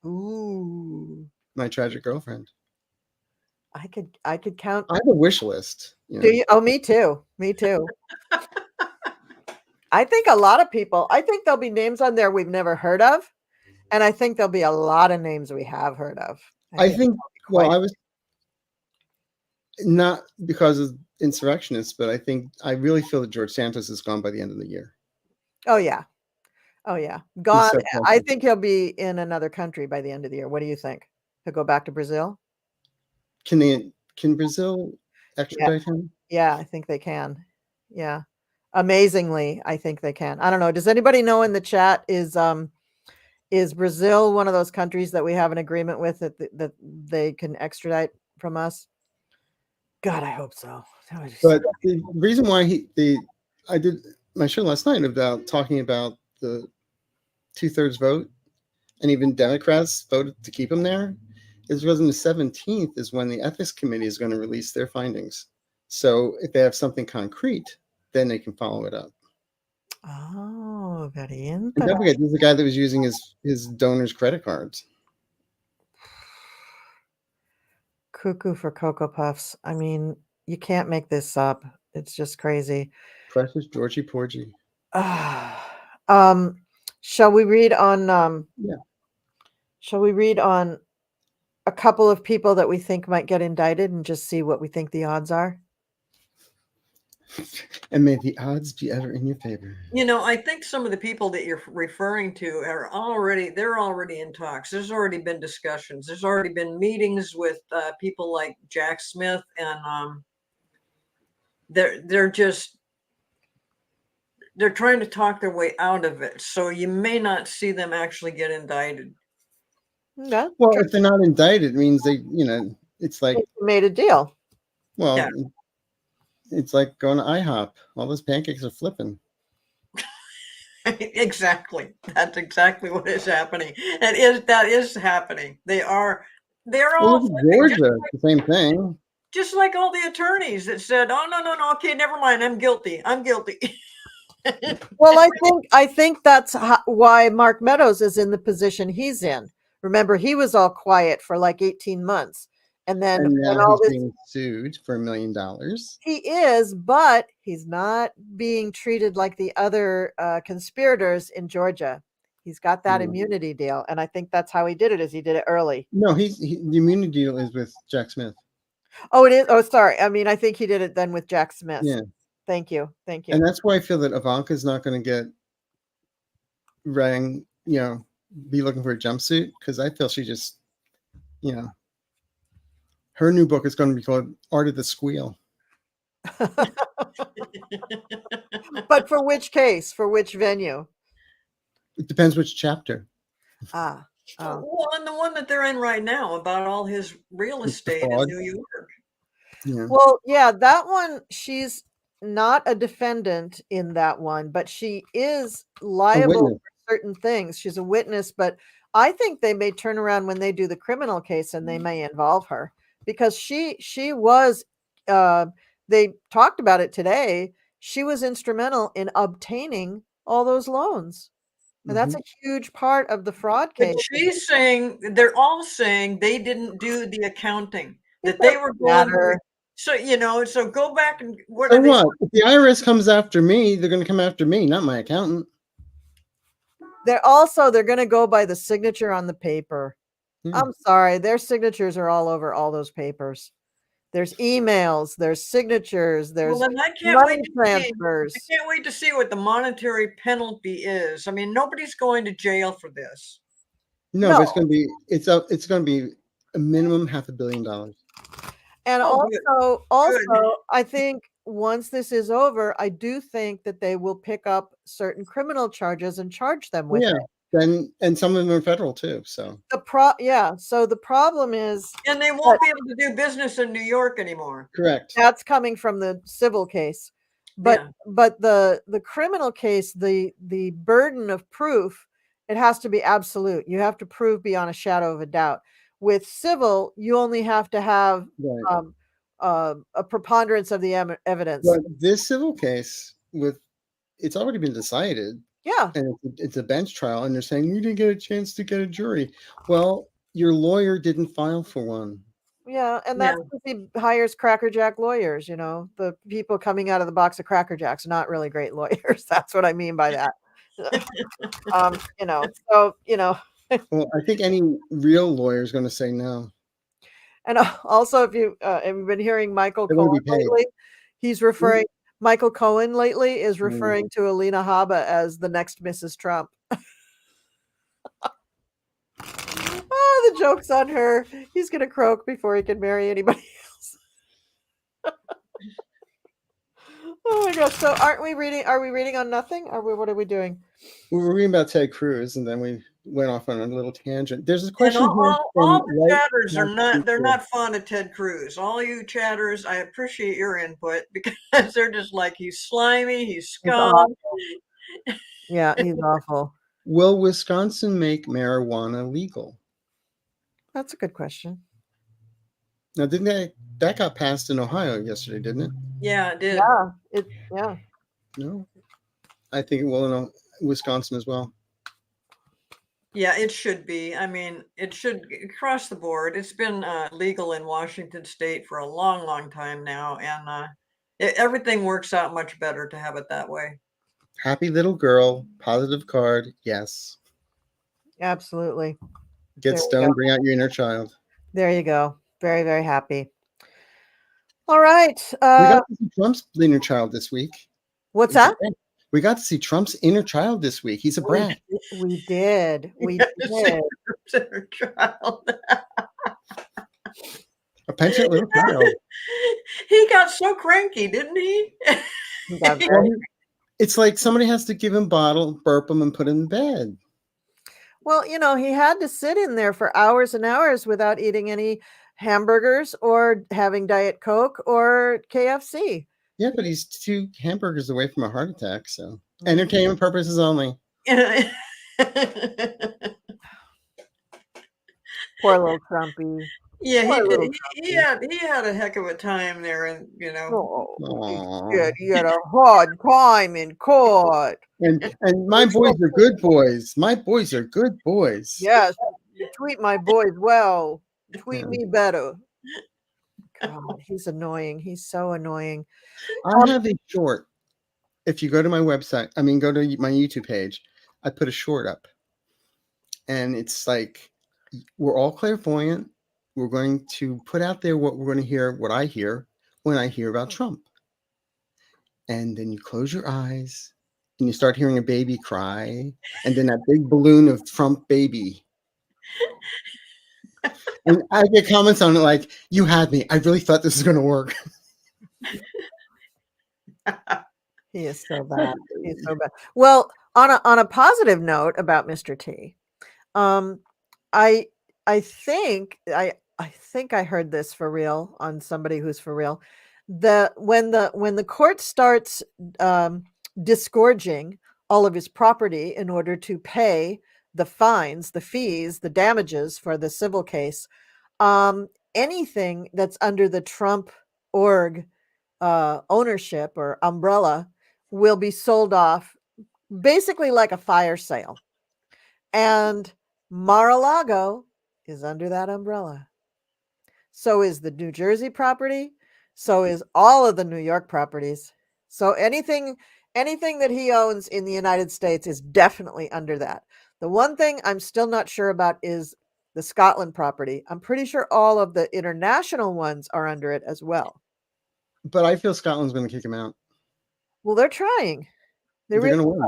Ooh, My tragic girlfriend. I could count. I have a wish list. You Do know. you? Oh, me too. Me too. I think a lot of people. I think there'll be names on there we've never heard of, and I think there'll be a lot of names we have heard of. I think. Well, quite- I was not because of insurrectionists, but I really feel that George Santos is gone by the end of the year. Oh yeah. Oh yeah. Gone. so I think he'll be in another country by the end of the year. What do you think? He'll go back to Brazil? Can Brazil extradite him? Yeah, I think they can. Yeah. Amazingly, I think they can. I don't know. Does anybody know in the chat is Brazil one of those countries that we have an agreement with that they can extradite from us? God, I hope so. But the reason why I did my show last night about talking about the 2/3 vote, and even Democrats voted to keep him there, is because on the 17th is when the ethics committee is going to release their findings. So if they have something concrete, then they can follow it up. Oh, very And don't interesting. forget, this is the guy that was using his donors' credit cards. Cuckoo for Cocoa Puffs. I mean, you can't make this up. It's just crazy. Precious Georgie Porgy. Shall we read on Yeah. Shall we read on a couple of people that we think might get indicted and just see what we think the odds are? And may the odds be ever in your favor. You know, I think some of the people that you're referring to they're already in talks. There's already been discussions. There's already been meetings with people like Jack Smith, and they're trying to talk their way out of it. So you may not see them actually get indicted. Yeah, Well, if they're not indicted, it means it's like, they made a deal. well, Yeah. it's like going to IHOP. All those pancakes are flipping. Exactly. That's exactly what is happening. That is happening. They're all Well, flipping, Georgia, the same thing. just like all the attorneys that said, "Oh no, okay, never mind. I'm guilty. I'm guilty." Well, I think that's why Mark Meadows is in the position he's in. Remember, he was all quiet for like 18 months. And then And when now all he's this, being sued for $1 million. he is, but he's not being treated like the other conspirators in Georgia. He's got that immunity deal. And I think that's how he did it, is he did it early. No, the immunity deal is with Jack Smith. Oh, it is. Oh, sorry. I mean, I think he did it then with Jack Smith. Yeah. Thank you. Thank you. And that's why I feel that Ivanka's not going to get rang, be looking for a jumpsuit, because I feel she just, her new book is going to be called Art of the Squeal. But for which case? For which venue? It depends which chapter. Oh. Well, and the one that they're in right now about all his real estate in New York. Yeah. Well, yeah, that one, she's not a defendant in that one, but she is liable for certain things. She's a witness, but I think they may turn around when they do the criminal case and they may involve her, because she was, they talked about it today. She was instrumental in obtaining all those loans. And that's a huge part of the fraud case. But they're all saying they didn't do the accounting, that they were going to. So go back and what? If the IRS comes after me, they're going to come after me, not my accountant. They're going to go by the signature on the paper. I'm sorry, their signatures are all over all those papers. There's emails, there's signatures, there's money transfers. I can't wait to see what the monetary penalty is. I mean, nobody's going to jail for this. No, but it's going to be a minimum $500 million. And also, I think once this is over, I do think that they will pick up certain criminal charges and charge them with it. And some of them are federal too. So so the problem is, and they won't be able to do business in New York anymore. Correct. That's coming from the civil case. But Yeah. the criminal case, the burden of proof, it has to be absolute. You have to prove beyond a shadow of a doubt. With civil, you only have to have Right. a preponderance of the evidence. But this civil case it's already been decided, Yeah, and it's a bench trial, and they're saying we didn't get a chance to get a jury. Well, your lawyer didn't file for one. yeah, and Yeah. that's because he hires crackerjack lawyers. You know, the people coming out of the box of Cracker Jacks, not really great lawyers. That's what I mean by that. You know, so you know. Well, I think any real lawyer is going to say no. And also, if you have you been hearing Michael They want Cohen to be paid. lately, he's referring Michael Cohen lately is Mm. referring to Alina Habba as the next Mrs. Trump. The joke's on her. He's gonna croak before he can marry anybody else. Oh my gosh! So, aren't we reading? Are we reading on nothing? What are we doing? We were reading about Ted Cruz, and then we went off on a little tangent. There's a And question here all from the Light chatters are Max they're Speaker. not fond of Ted Cruz. All you chatters, I appreciate your input because they're just like, he's slimy, he's He's scum. awful. Yeah, he's awful. Will Wisconsin make marijuana legal? That's a good question. Now, didn't that got passed in Ohio yesterday, didn't it? Yeah, it did. Yeah, yeah. No, I think it will in Wisconsin as well. Yeah, it should be. I mean, it should across the board. It's been legal in Washington State for a long, long time now, and everything works out much better to have it that way. Happy little girl, positive card, yes. Absolutely. Get There you stoned, go. bring out your inner child. There you go. Very, very happy. All right. We got to see Trump's inner child this week. What's that? We got to see Trump's inner child this week. He's a brat. We did. We did. Inner child. A penitent little child. He got so cranky, didn't he? He got very- It's like somebody has to give him bottle, burp him, and put him in bed. Well, you know, he had to sit in there for hours and hours without eating any hamburgers or having Diet Coke or KFC. Yeah, but he's 2 hamburgers away from a heart attack, so entertainment purposes only. Poor little Trumpy. Yeah, Poor he little did. He had a heck of a time there, and you know. Oh, he had a hard time in court. And my boys are good boys. My boys are good boys. Yes, you treat my boys well. Treat me better. God, he's annoying. He's so annoying. I have a short. If you go to my website, go to my YouTube page, I put a short up. And it's like, we're all clairvoyant. We're going to put out there what we're going to hear, what I hear when I hear about Trump. And then you close your eyes and you start hearing a baby cry. And then that big balloon of Trump baby. And I get comments on it like, you had me. I really thought this was going to work. He is so bad. He's so bad. Well, on a positive note about Mr. T, I think I heard this for real on somebody who's for real. When the court starts disgorging all of his property in order to pay the fines, the fees, the damages for the civil case, anything that's under the Trump org ownership or umbrella will be sold off basically like a fire sale. And Mar-a-Lago is under that umbrella. So is the New Jersey property. So is all of the New York properties. So anything that he owns in the United States is definitely under that. The one thing I'm still not sure about is the Scotland property. I'm pretty sure all of the international ones are under it as well. But I feel Scotland's going to kick him out. Well, they're trying. They're going to win.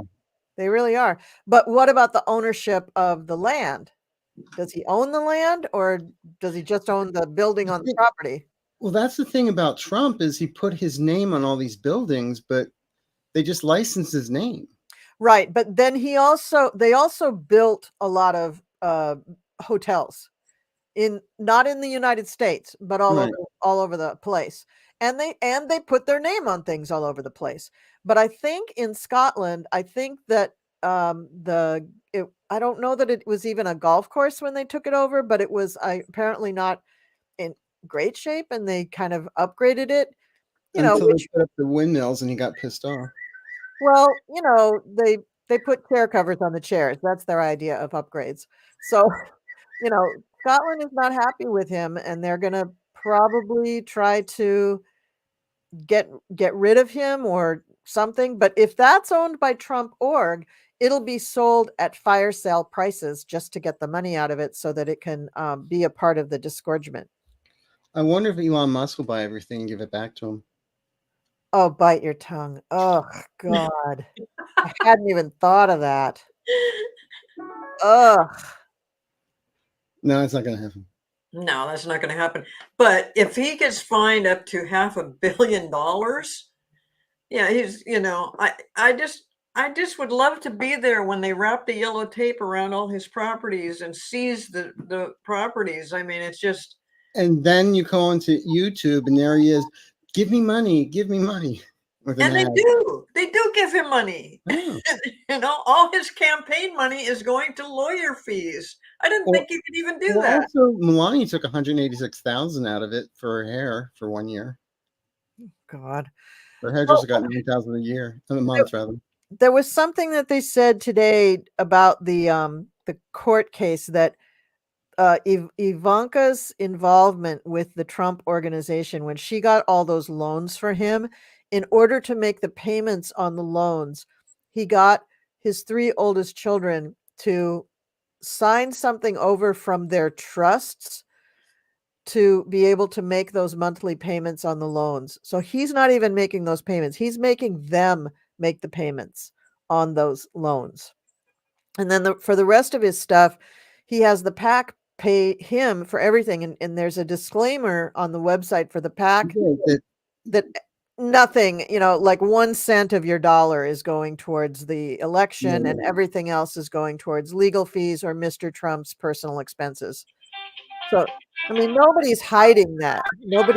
They really are. But what about the ownership of the land? Does he own the land or does he just own the building on the property? Well, that's the thing about Trump is he put his name on all these buildings, but they just licensed his name. Right. But then they also built a lot of hotels. not in the United States, but Right. all over the place. And they put their name on things all over the place. But I think in Scotland, I think that I don't know that it was even a golf course when they took it over, but it was apparently not in great shape, and they kind of upgraded it. Until they put up the windmills and he got pissed off. Well, they put chair covers on the chairs. That's their idea of upgrades. So, Scotland is not happy with him, and they're going to probably try to get rid of him or something. But if that's owned by Trump org, it'll be sold at fire sale prices just to get the money out of it so that it can be a part of the disgorgement. I wonder if Elon Musk will buy everything and give it back to him. Oh, bite your tongue. Oh, God. I hadn't even thought of that. Ugh. No, it's not going to happen. No, that's not going to happen. But if he gets fined up to $500 million, yeah, he's, I just would love to be there when they wrap the yellow tape around all his properties and seize the properties. I mean, it's just. And then you go onto YouTube and there he is. Give me money. Give me money. And they do give him money. Oh. All his campaign money is going to lawyer fees. I didn't think you could even do that. Also, Melania took $186,000 out of it for her hair for 1 year. God. Her hairdresser got $9,000 a month, rather. There was something that they said today about the court case that Ivanka's involvement with the Trump organization, when she got all those loans for him, in order to make the payments on the loans, he got his 3 oldest children to sign something over from their trusts to be able to make those monthly payments on the loans. So he's not even making those payments. He's making them make the payments on those loans. And then for the rest of his stuff, he has the PAC pay him for everything. And there's a disclaimer on the website for the PAC that nothing, like 1 cent of your dollar is going towards the election, and everything else is going towards legal fees or Mr. Trump's personal expenses. So, I mean, nobody's hiding that. No, but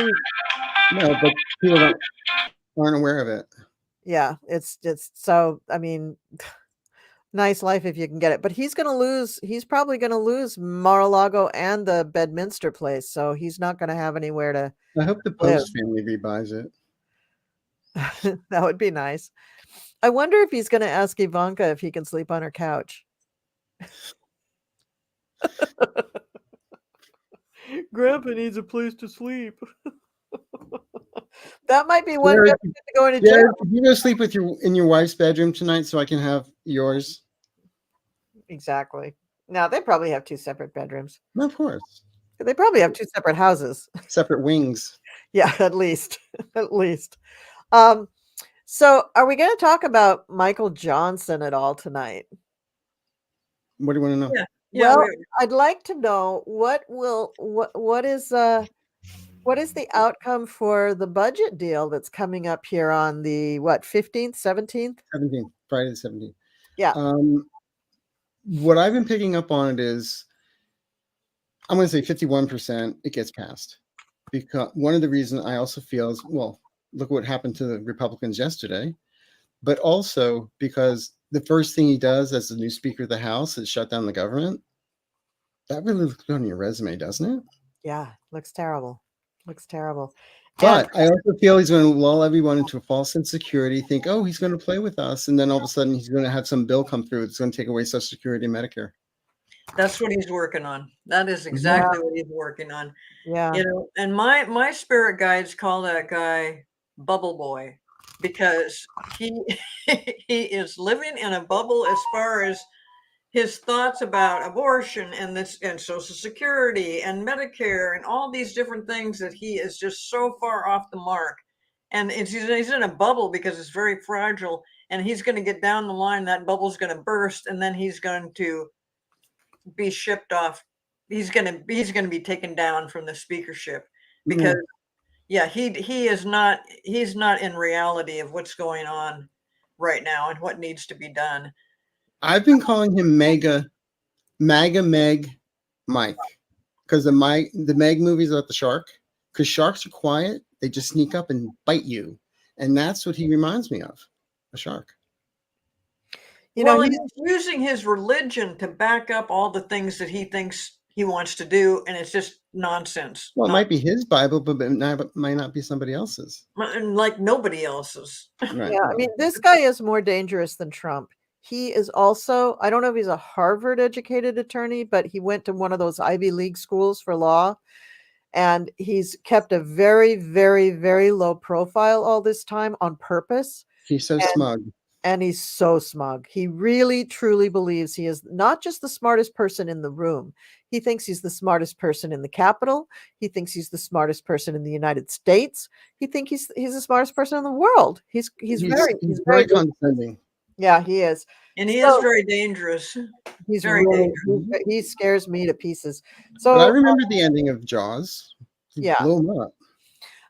people aren't aware of it. Yeah, it's so, I mean, nice life if you can get it. But he's probably going to lose Mar-a-Lago and the Bedminster place. So he's not going to have anywhere to I hope the Post family rebuys it. That would be nice. I wonder if he's going to ask Ivanka if he can sleep on her couch. Grandpa needs a place to sleep. That might be one to go into jail. Can you go sleep in your wife's bedroom tonight so I can have yours? Exactly. Now they probably have 2 separate bedrooms. Of course. They probably have 2 separate houses. Separate wings. Yeah, at least. At least. So are we going to talk about Michael Johnson at all tonight? What do you want to know? Yeah. Well, I'd like to know what is the outcome for the budget deal that's coming up here on the 15th, 17th? 17th, Friday the 17th. Yeah. What I've been picking up on it is, I'm going to say 51% it gets passed. Because one of the reasons I also feel is, well, look what happened to the Republicans yesterday, but also because the first thing he does as the new Speaker of the House is shut down the government. That really looks good on your resume, doesn't it? Yeah, looks terrible. Looks terrible. But I also feel he's going to lull everyone into a false insecurity, think, oh, he's going to play with us. And then all of a sudden he's going to have some bill come through. It's going to take away Social Security and Medicare. That's what he's working on. That is exactly what he's working on. Yeah. And my spirit guides call that guy Bubble Boy, because he is living in a bubble as far as his thoughts about abortion and Social Security and Medicare and all these different things, that he is just so far off the mark. And he's in a bubble because it's very fragile, and he's going to get down the line. That bubble's going to burst, and then he's going to be shipped off. He's going to be taken down from the speakership, because he's not in reality of what's going on right now and what needs to be done. I've been calling him MAGA Meg Mike. because the Meg movies about the shark, because sharks are quiet, they just sneak up and bite you, and that's what he reminds me of, a shark. You know, Well, and he's using his religion to back up all the things that he thinks he wants to do, and it's just nonsense. Well, it might be his Bible, but it might not be somebody else's. Like nobody else's. Right. yeah, I mean, this guy is more dangerous than Trump. He is also, I don't know if he's a Harvard educated attorney, but he went to one of those Ivy League schools for law. And he's kept a very, very, very low profile all this time on purpose. He's so smug. And he's so smug. He really, truly believes he is not just the smartest person in the room. He thinks he's the smartest person in the Capitol. He thinks he's the smartest person in the United States. He thinks he's the smartest person in the world. He's very condescending. Yeah, he is. And he is very dangerous. He's very really, dangerous. he scares me to pieces. So but I remember the ending of Jaws. Yeah. Blew him up.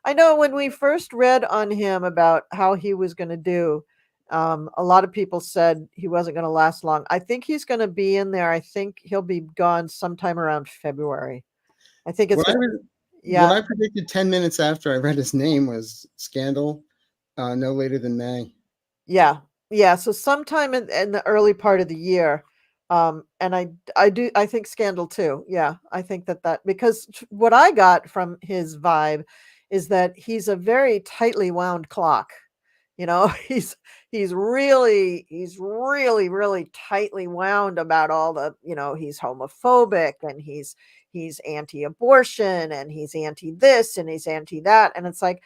I know when we first read on him about how he was going to do, a lot of people said he wasn't going to last long. I think he's going to be in there. I think he'll be gone sometime around February. I think it's what I predicted 10 minutes after I read his name was scandal, no later than May. Yeah. So sometime in the early part of the year. And I think scandal too. Yeah. I think that because what I got from his vibe is that he's a very tightly wound clock. You know, he's really, really tightly wound about all the, you know, he's homophobic and he's anti-abortion and he's anti this and he's anti that. And it's like,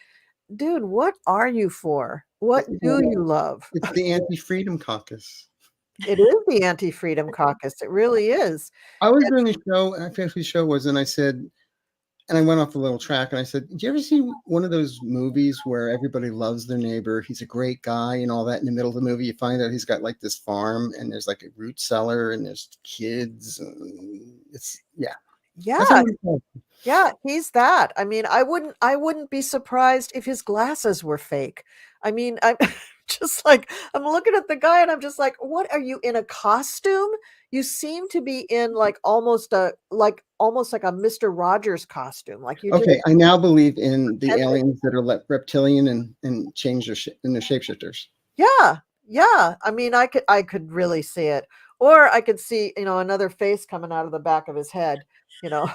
dude, what are you for? What do you love? It's the Anti-Freedom Caucus. It is the Anti-Freedom Caucus. It really is. I was doing a show, I forget who the show was, and I said, and I went off a little track and I said, do you ever see one of those movies where everybody loves their neighbor? He's a great guy and all that. In the middle of the movie, you find out he's got like this farm and there's like a root cellar and there's kids. And it's Yeah, he's that. I mean, I wouldn't be surprised if his glasses were fake. I mean, I'm just like, I'm looking at the guy and I'm just like, what are you in a costume? You seem to be in like almost like a Mr. Rogers costume. Like you. Okay, I now believe in the aliens that are reptilian and change their in their shapeshifters. Yeah. I mean, I could really see it, or I could see, you know, another face coming out of the back of his head. You know,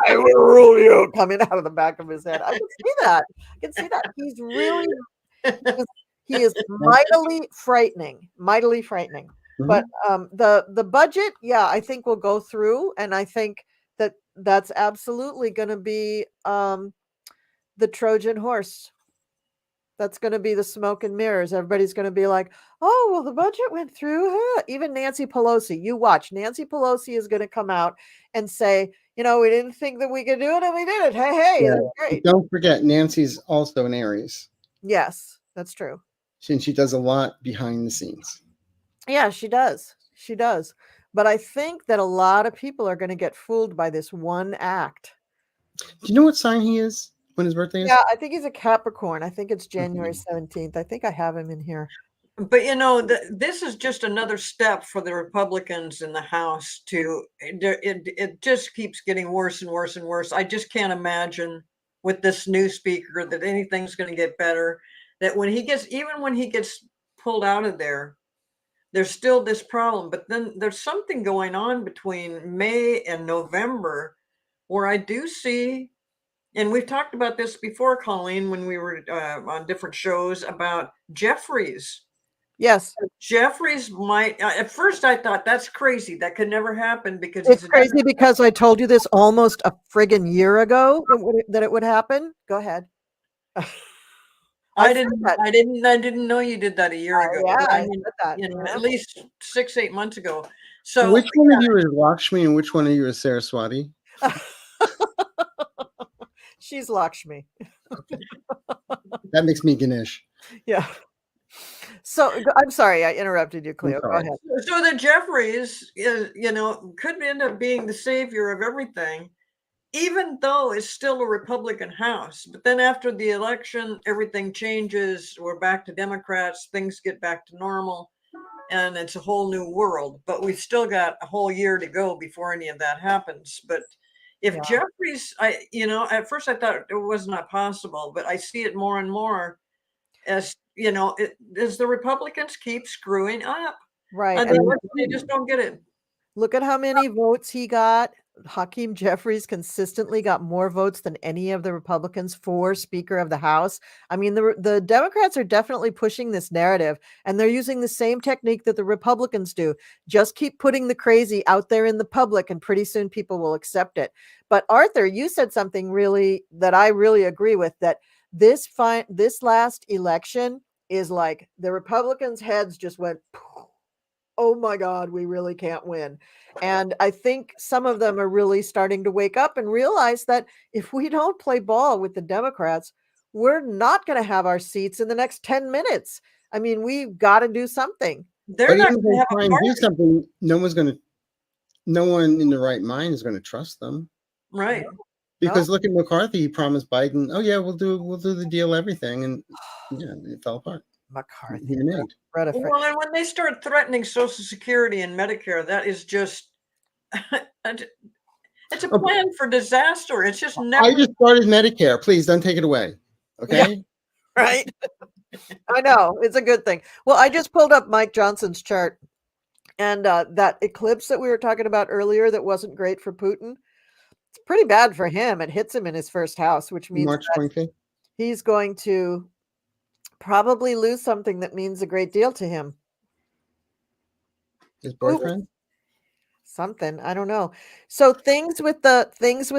I will rule you coming out of the back of his head. I can see that. He's really, he is mightily frightening. Mm-hmm. But the budget, yeah, I think will go through, and I think that's absolutely going to be the Trojan horse. That's going to be the smoke and mirrors. Everybody's going to be like, oh, well, the budget went through. Huh? Even Nancy Pelosi, you watch. Nancy Pelosi is going to come out and say, you know, we didn't think that we could do it, and we did it. Hey, that's great. Don't forget, Nancy's also an Aries. Yes, that's true. And she does a lot behind the scenes. Yeah, she does. But I think that a lot of people are going to get fooled by this one act. Do you know what sign he is? When his birthday is? Yeah, I think he's a Capricorn. I think it's January 17th. I think I have him in here. But, you know, this is just another step for the Republicans in the House to, it just keeps getting worse and worse and worse. I just can't imagine with this new speaker that anything's going to get better. That when he gets pulled out of there, there's still this problem. But then there's something going on between May and November where I do see, and we've talked about this before, Colleen, when we were on different shows about Jeffries. Yes. Jeffries might, at first I thought that's crazy. That could never happen because it's crazy because I told you this almost a friggin' year ago that it would happen. Go ahead. I didn't know you did that a year ago. Yeah, I mean, said that, you know, at least 6-8 months ago. So which one of you is Lakshmi and which one of you is Saraswati? She's Lakshmi. Okay. That makes me Ganesh. Yeah. So I'm sorry, I interrupted you, Cleo. Go ahead. So the Jeffries, you know, could end up being the savior of everything, even though it's still a Republican House. But then after the election, everything changes. We're back to Democrats. Things get back to normal, and it's a whole new world. But we've still got a whole year to go before any of that happens. But If Yeah. Jeffries, at first I thought it was not possible, but I see it more and more as, as the Republicans keep screwing up. Right. They, And they just don't get it. look at how many votes he got. Hakeem Jeffries consistently got more votes than any of the Republicans for Speaker of the House. I mean, the Democrats are definitely pushing this narrative, and they're using the same technique that the Republicans do. Just keep putting the crazy out there in the public, and pretty soon people will accept it. But Arthur, you said something really that I really agree with, that this last election is like the Republicans' heads just went, oh my God, we really can't win. And I think some of them are really starting to wake up and realize that if we don't play ball with the Democrats, we're not going to have our seats in the next 10 minutes. I mean, we've got to do something. They're But not even if going to they have try a and do party. something, no one in their right mind is going to trust them. Right. Because look at McCarthy, he promised Biden, oh yeah, we'll do the deal, everything, and yeah, it fell apart. McCarthy. He reneged. Well, and when they start threatening Social Security and Medicare, that is just it's a plan for disaster. It's just never. I just started Medicare. Please don't take it away. Okay. Yeah, right. I know, it's a good thing. Well, I just pulled up Mike Johnson's chart, and that eclipse that we were talking about earlier that wasn't great for Putin, it's pretty bad for him. It hits him in his first house, which means March 25th. He's going to probably lose something that means a great deal to him. His boyfriend? Something, I don't know. So things with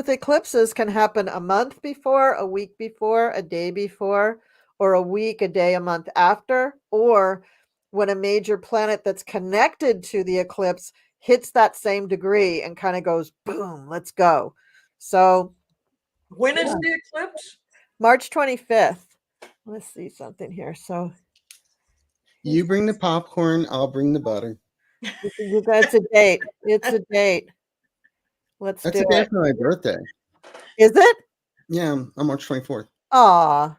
eclipses can happen a month before, a week before, a day before, or a week, a day, a month after, or when a major planet that's connected to the eclipse hits that same degree and kind of goes boom, let's go. So when is the eclipse? March 25th. Let's see something here. So you bring the popcorn, I'll bring the butter. It's a date. It's a date. Let's That's do the day it. for my birthday. Is it? Yeah, on March 24th. Aw.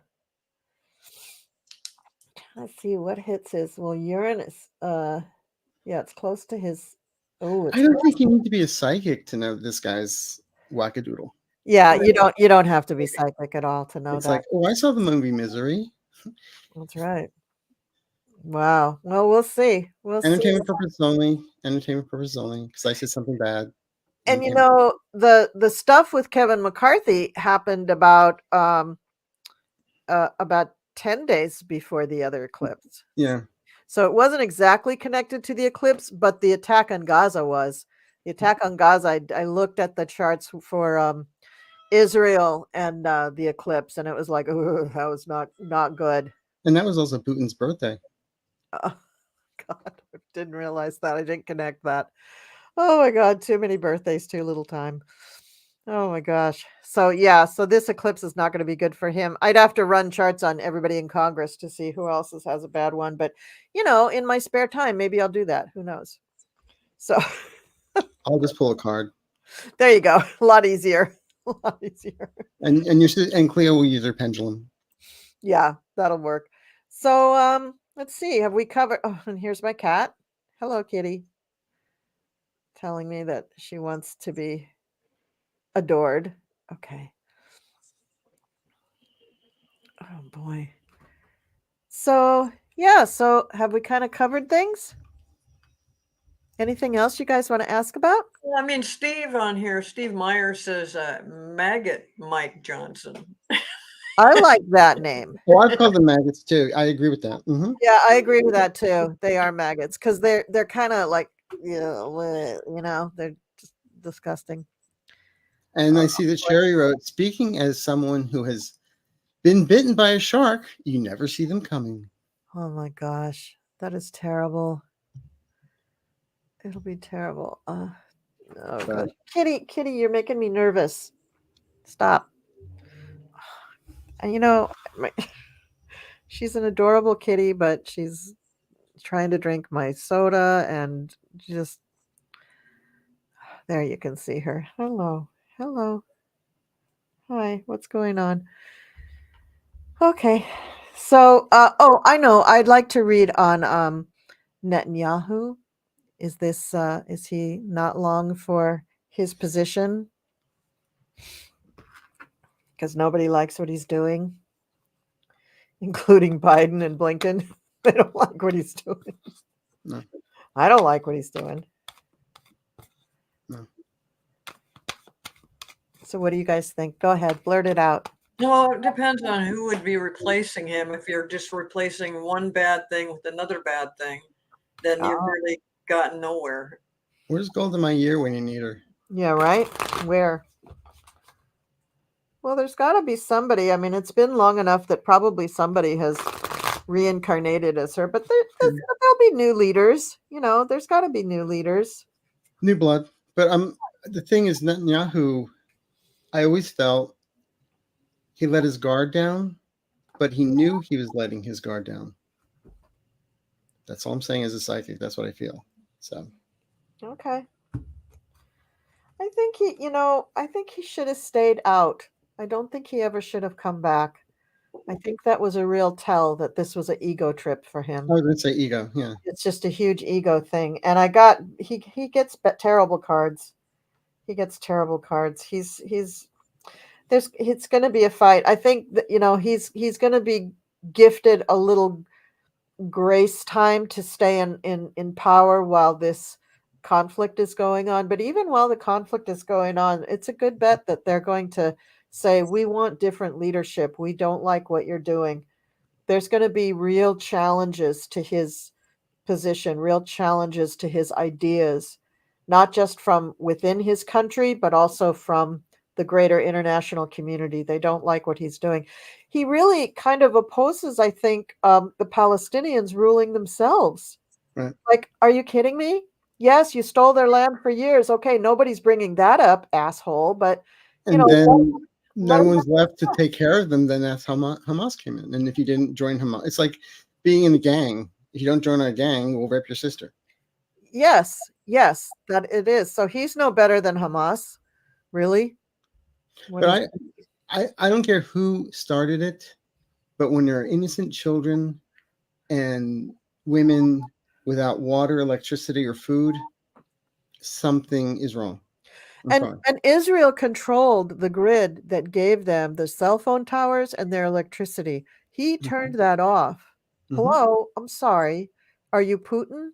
Let's see what hits his. Well, Uranus. Yeah, it's close to his. Oh, I don't think you need to be a psychic to know this guy's wackadoodle. Yeah, you don't have to be psychic at all to know It's that. like, oh, I saw the movie Misery. That's right. Wow. Well, we'll see. Entertainment purposes only. Entertainment purposes only. Because I said something bad. And you know, the stuff with Kevin McCarthy happened about 10 days before the other eclipse. Yeah. So it wasn't exactly connected to the eclipse, but the attack on Gaza was. The attack on Gaza, I looked at the charts for Israel and the eclipse, and it was like, oh, that was not good. And that was also Putin's birthday. Oh, God, I didn't realize that. I didn't connect that. Oh, my God, too many birthdays, too little time. Oh, my gosh. So, yeah, so this eclipse is not going to be good for him. I'd have to run charts on everybody in Congress to see who else has a bad one. But, in my spare time, maybe I'll do that. Who knows? So I'll just pull a card. There you go. A lot easier. A lot easier. And Cleo will use her pendulum. Yeah, that'll work. So let's see. Have we covered? Oh, and here's my cat. Hello, kitty. Telling me that she wants to be adored. Okay. Oh boy. So yeah, so have we kind of covered things? Anything else you guys want to ask about? Well, I mean, Steve on here, Steve Meyer says maggot Mike Johnson. I like that name. Well, I've called them maggots too. I agree with that. Mm-hmm. Yeah, I agree with that too. They are maggots because they're kind of like, they're just disgusting. And I see that Sherry wrote, speaking as someone who has been bitten by a shark, you never see them coming. Oh my gosh, that is terrible. It'll be terrible. Oh gosh. Kitty, you're making me nervous. Stop. And she's an adorable kitty, but she's trying to drink my soda and just there you can see her. Hello. Hi, what's going on? Okay. So I know. I'd like to read on Netanyahu. Is he not long for his position? because nobody likes what he's doing, including Biden and Blinken. They don't like what he's doing. No. I don't like what he's doing. No. So what do you guys think? Go ahead, blurt it out. Well, it depends on who would be replacing him. If you're just replacing one bad thing with another bad thing, then you've really gotten nowhere. Where's Gold in my year when you need her? Yeah, right? Where? Well, there's got to be somebody. I mean, it's been long enough that probably somebody has reincarnated as her, but there'll be new leaders. You know, there's got to be new leaders. New blood. But the thing is, Netanyahu, I always felt he let his guard down, but he knew he was letting his guard down. That's all I'm saying as a psychic. That's what I feel. So. Okay. I think he should have stayed out. I don't think he ever should have come back. I think that was a real tell that this was an ego trip for him. I was going to say ego. Yeah. It's just a huge ego thing. And he gets terrible cards. He gets terrible cards. It's going to be a fight. I think that, he's going to be gifted a little grace time to stay in power while this conflict is going on. But even while the conflict is going on, it's a good bet that they're going to say, we want different leadership. We don't like what you're doing. There's going to be real challenges to his position, real challenges to his ideas, not just from within his country, but also from the greater international community. They don't like what he's doing. He really kind of opposes, I think, the Palestinians ruling themselves. Right. Like, are you kidding me? Yes, you stole their land for years. Okay, nobody's bringing that up, asshole. But then no one's left to take care of them. Then that's how Hamas came in. And if you didn't join Hamas, it's like being in a gang. If you don't join our gang, we'll rape your sister. Yes, that it is. So he's no better than Hamas, really. But I don't care who started it, but when there are innocent children and women without water, electricity, or food, something is wrong. And Israel controlled the grid that gave them the cell phone towers and their electricity. He turned that off. Hello, I'm sorry. Are you Putin?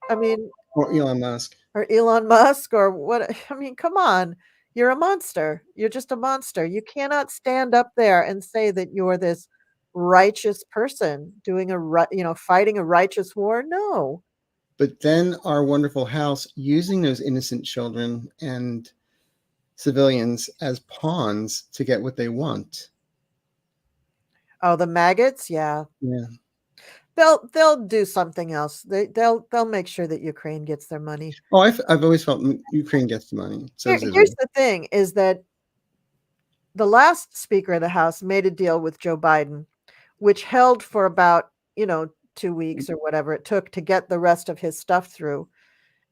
I mean, or Elon Musk. Or what? I mean, come on. You're a monster. You're just a monster. You cannot stand up there and say that you're this righteous person doing fighting a righteous war. No. But then our wonderful house using those innocent children and civilians as pawns to get what they want. Oh, the maggots? Yeah. Yeah. They'll do something else. They'll make sure that Ukraine gets their money. Oh, I've always felt Ukraine gets the money. So here's the thing: is that the last Speaker of the House made a deal with Joe Biden, which held for about 2 weeks or whatever it took to get the rest of his stuff through.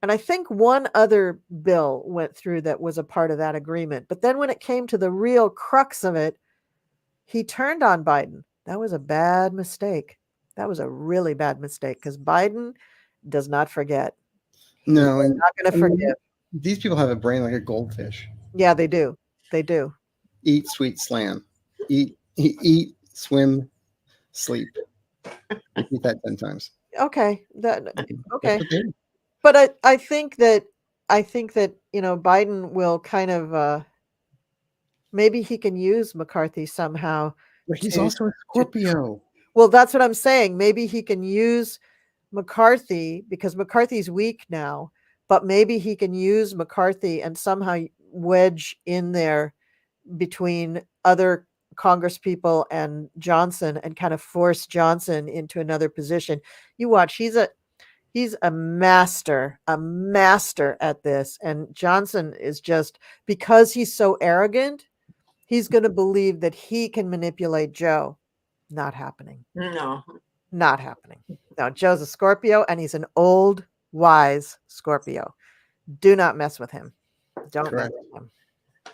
And I think one other bill went through that was a part of that agreement. But then when it came to the real crux of it, he turned on Biden. That was a bad mistake. That was a really bad mistake because Biden does not forget. No, He's not going to forgive. These people have a brain like a goldfish. Yeah, they do. They do. Eat, sweet, slam. Eat, swim, sleep. Repeat that 10 times. Okay. Okay. But I think that Biden will kind of maybe he can use McCarthy somehow. But he's also a Scorpio. Well, that's what I'm saying. Maybe he can use McCarthy because McCarthy's weak now, but maybe he can use McCarthy and somehow wedge in there between other Congress people and Johnson and kind of force Johnson into another position. You watch, he's a master at this. And Johnson is just, because he's so arrogant, he's going to believe that he can manipulate Joe. Not happening. No. Not happening. No, Joe's a Scorpio and he's an old, wise Scorpio. Do not mess with him. Don't mess with him.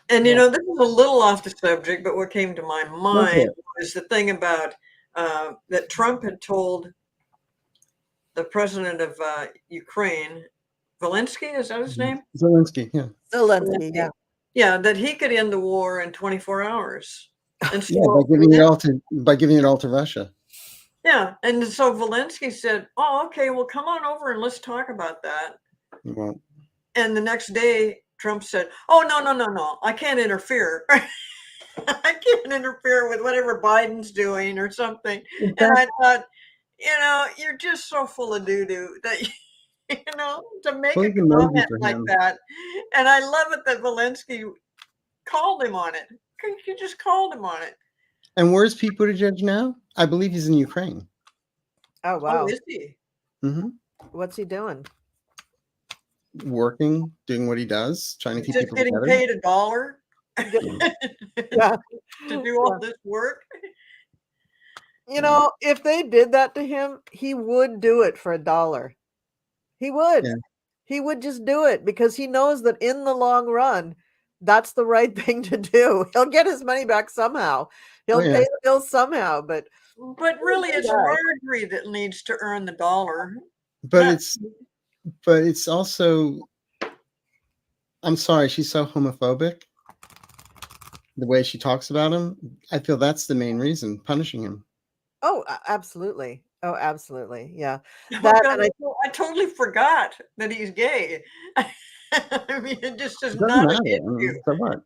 And, this is a little off the subject, but what came to my mind was the thing about that Trump had told the president of Ukraine, Zelensky, is that his name? Zelensky, yeah. Zelensky, yeah. Yeah, that he could end the war in 24 hours. And Yeah, so, by giving it all to Russia. yeah, and so Zelensky said, "Oh, okay, well, come on over and let's talk about that." Well, And the next day, Trump said, "Oh, no, I can't interfere. I can't interfere with whatever Biden's doing or something." And I thought, you're just so full of doo-doo that, to make well, a it's emoji comment for like him. that. And I love it that Zelensky called him on it. He just called him on it. And where's Pete Buttigieg now? I believe he's in Ukraine. Oh, Oh, wow. is he? Hmm. What's he doing? Working, doing what he does, trying to keep Just people getting together. paid $1 Yeah. to do all this work. If they did that to him, he would do it for $1. He would. Yeah. He would just do it because he knows that in the long run, that's the right thing to do. He'll get his money back somehow. He'll yeah. pay the bills somehow, but really, it's Marjorie that needs to earn the $1. But it's also, I'm sorry, she's so homophobic. The way she talks about him, I feel that's the main reason, punishing him. Oh, absolutely. Oh, absolutely. Yeah. Oh, That God, and I totally forgot that he's gay. I mean, it just is It doesn't not an matter. I issue. mean, so what?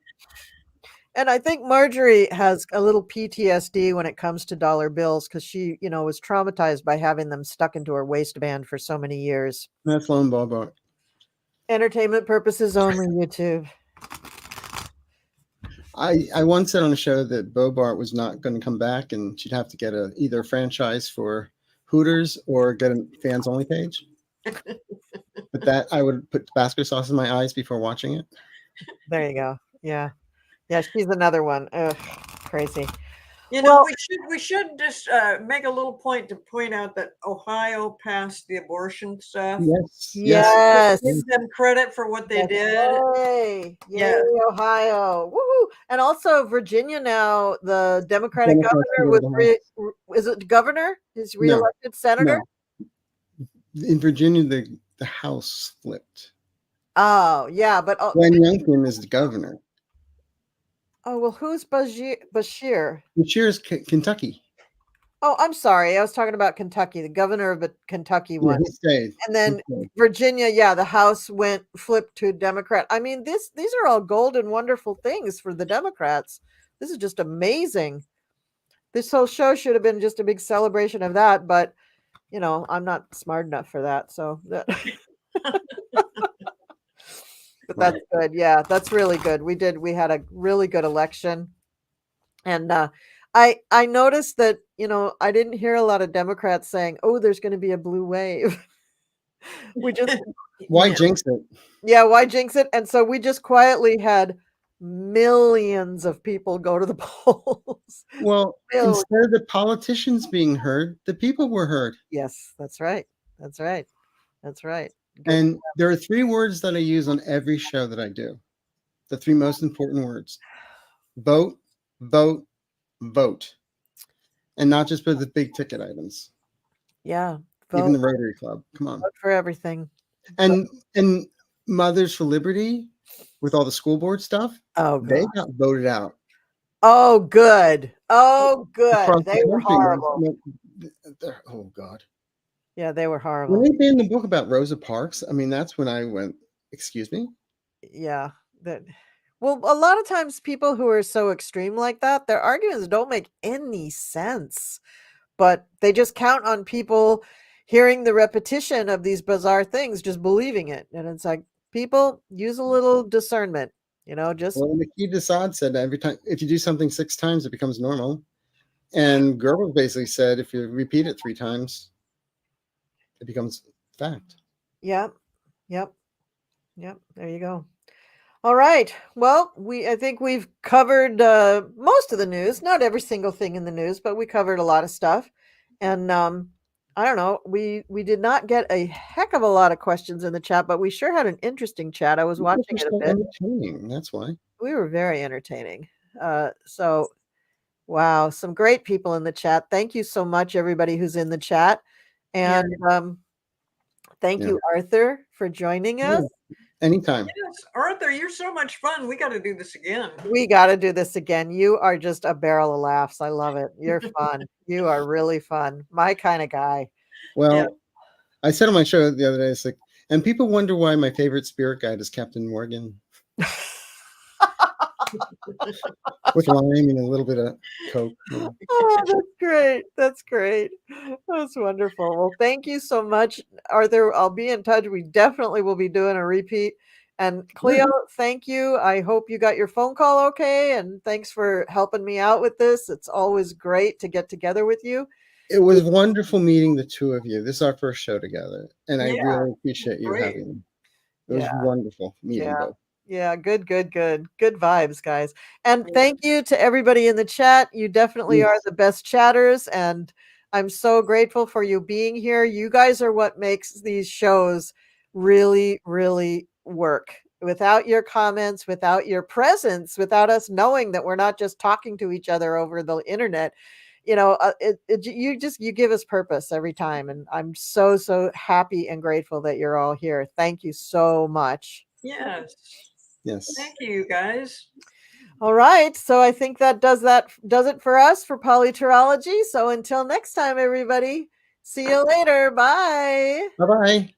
I think Marjorie has a little PTSD when it comes to dollar bills because she, was traumatized by having them stuck into her waistband for so many years. That's lone Bobo. Entertainment purposes only, YouTube. I once said on a show that Bobart was not going to come back, and she'd have to get either a franchise for Hooters or get a fans only page. But that I would put Tabasco sauce in my eyes before watching it. There you go. Yeah. Yeah, she's another one. Ugh, crazy. We should just make a little point to point out that Ohio passed the abortion stuff. Yes. Give them credit for what they did. Yay. Yay, Ohio. Woohoo. And also Virginia now, the Democratic governor is it governor? Is reelected senator? No. In Virginia, the House flipped. Oh, yeah, but Glenn Youngkin is the governor. Oh, well, who's Bashir? Bashir is Kentucky. Oh, I'm sorry. I was talking about Kentucky, the governor of Kentucky one. Yeah, he stayed. And then Virginia, yeah, the House flipped to Democrat. I mean, these are all golden, wonderful things for the Democrats. This is just amazing. This whole show should have been just a big celebration of that, but I'm not smart enough for that. So that but that's good. Yeah, that's really good. We had a really good election. And I noticed that, I didn't hear a lot of Democrats saying, "Oh, there's going to be a blue wave." We just why jinx it? Yeah, why jinx it? And so we just quietly had millions of people go to the polls. Well, instead of the politicians being heard, the people were heard. Yes, that's right. That's right. That's right. And there are 3 words that I use on every show that I do. The 3 most important words: vote, vote, vote. And not just for the big ticket items. Yeah. Even the Rotary Club. Come on. Vote for everything. And Mothers for Liberty, with all the school board stuff, they got voted out. Oh, good. Oh, good. They were horrible. Oh, God. Yeah, they were horrible. When they banned the book about Rosa Parks, I mean, that's when I went, excuse me? Yeah. Well, a lot of times people who are so extreme like that, their arguments don't make any sense, but they just count on people hearing the repetition of these bizarre things, just believing it. And it's like, people, use a little discernment, just. Well, Naquib Assad said every time, if you do something 6 times, it becomes normal. And Goebbels basically said, if you repeat it 3 times, it becomes fact. Yep. There you go. All right. Well, I think we've covered most of the news, not every single thing in the news, but we covered a lot of stuff. And I don't know, we did not get a heck of a lot of questions in the chat, but we sure had an interesting chat. I was watching it a bit. Entertaining. That's why. We were very entertaining. So, wow, some great people in the chat. Thank you so much, everybody who's in the chat. And thank you, Arthur, for joining us. Anytime. Yes, Arthur, you're so much fun. We got to do this again. We got to do this again. You are just a barrel of laughs. I love it. You're fun. You are really fun. My kind of guy. Well, Yeah. I said on my show the other day, it's like, and people wonder why my favorite spirit guide is Captain Morgan. With lime and a little bit of Coke. Oh, that's great. That's great. That's wonderful. Well, thank you so much, Arthur. I'll be in touch. We definitely will be doing a repeat. And Cleo, thank you. I hope you got your phone call okay. And thanks for helping me out with this. It's always great to get together with you. It was wonderful meeting the two of you. This is our first show together, and I Yeah, really appreciate you great. having me. It was Yeah. wonderful meeting both. Yeah, good vibes, guys. And thank you to everybody in the chat. You definitely are the best chatters, and I'm so grateful for you being here. You guys are what makes these shows really, really work. Without your comments, without your presence, without us knowing that we're not just talking to each other over the internet, you give us purpose every time, and I'm so happy and grateful that you're all here. Thank you so much. Yes. Yes. Thank you, guys. All right. So I think that does it for us for PoliTarology. So until next time, everybody, see you later. Bye. Bye-bye.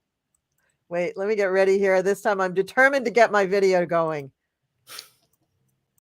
Wait, let me get ready here. This time I'm determined to get my video going.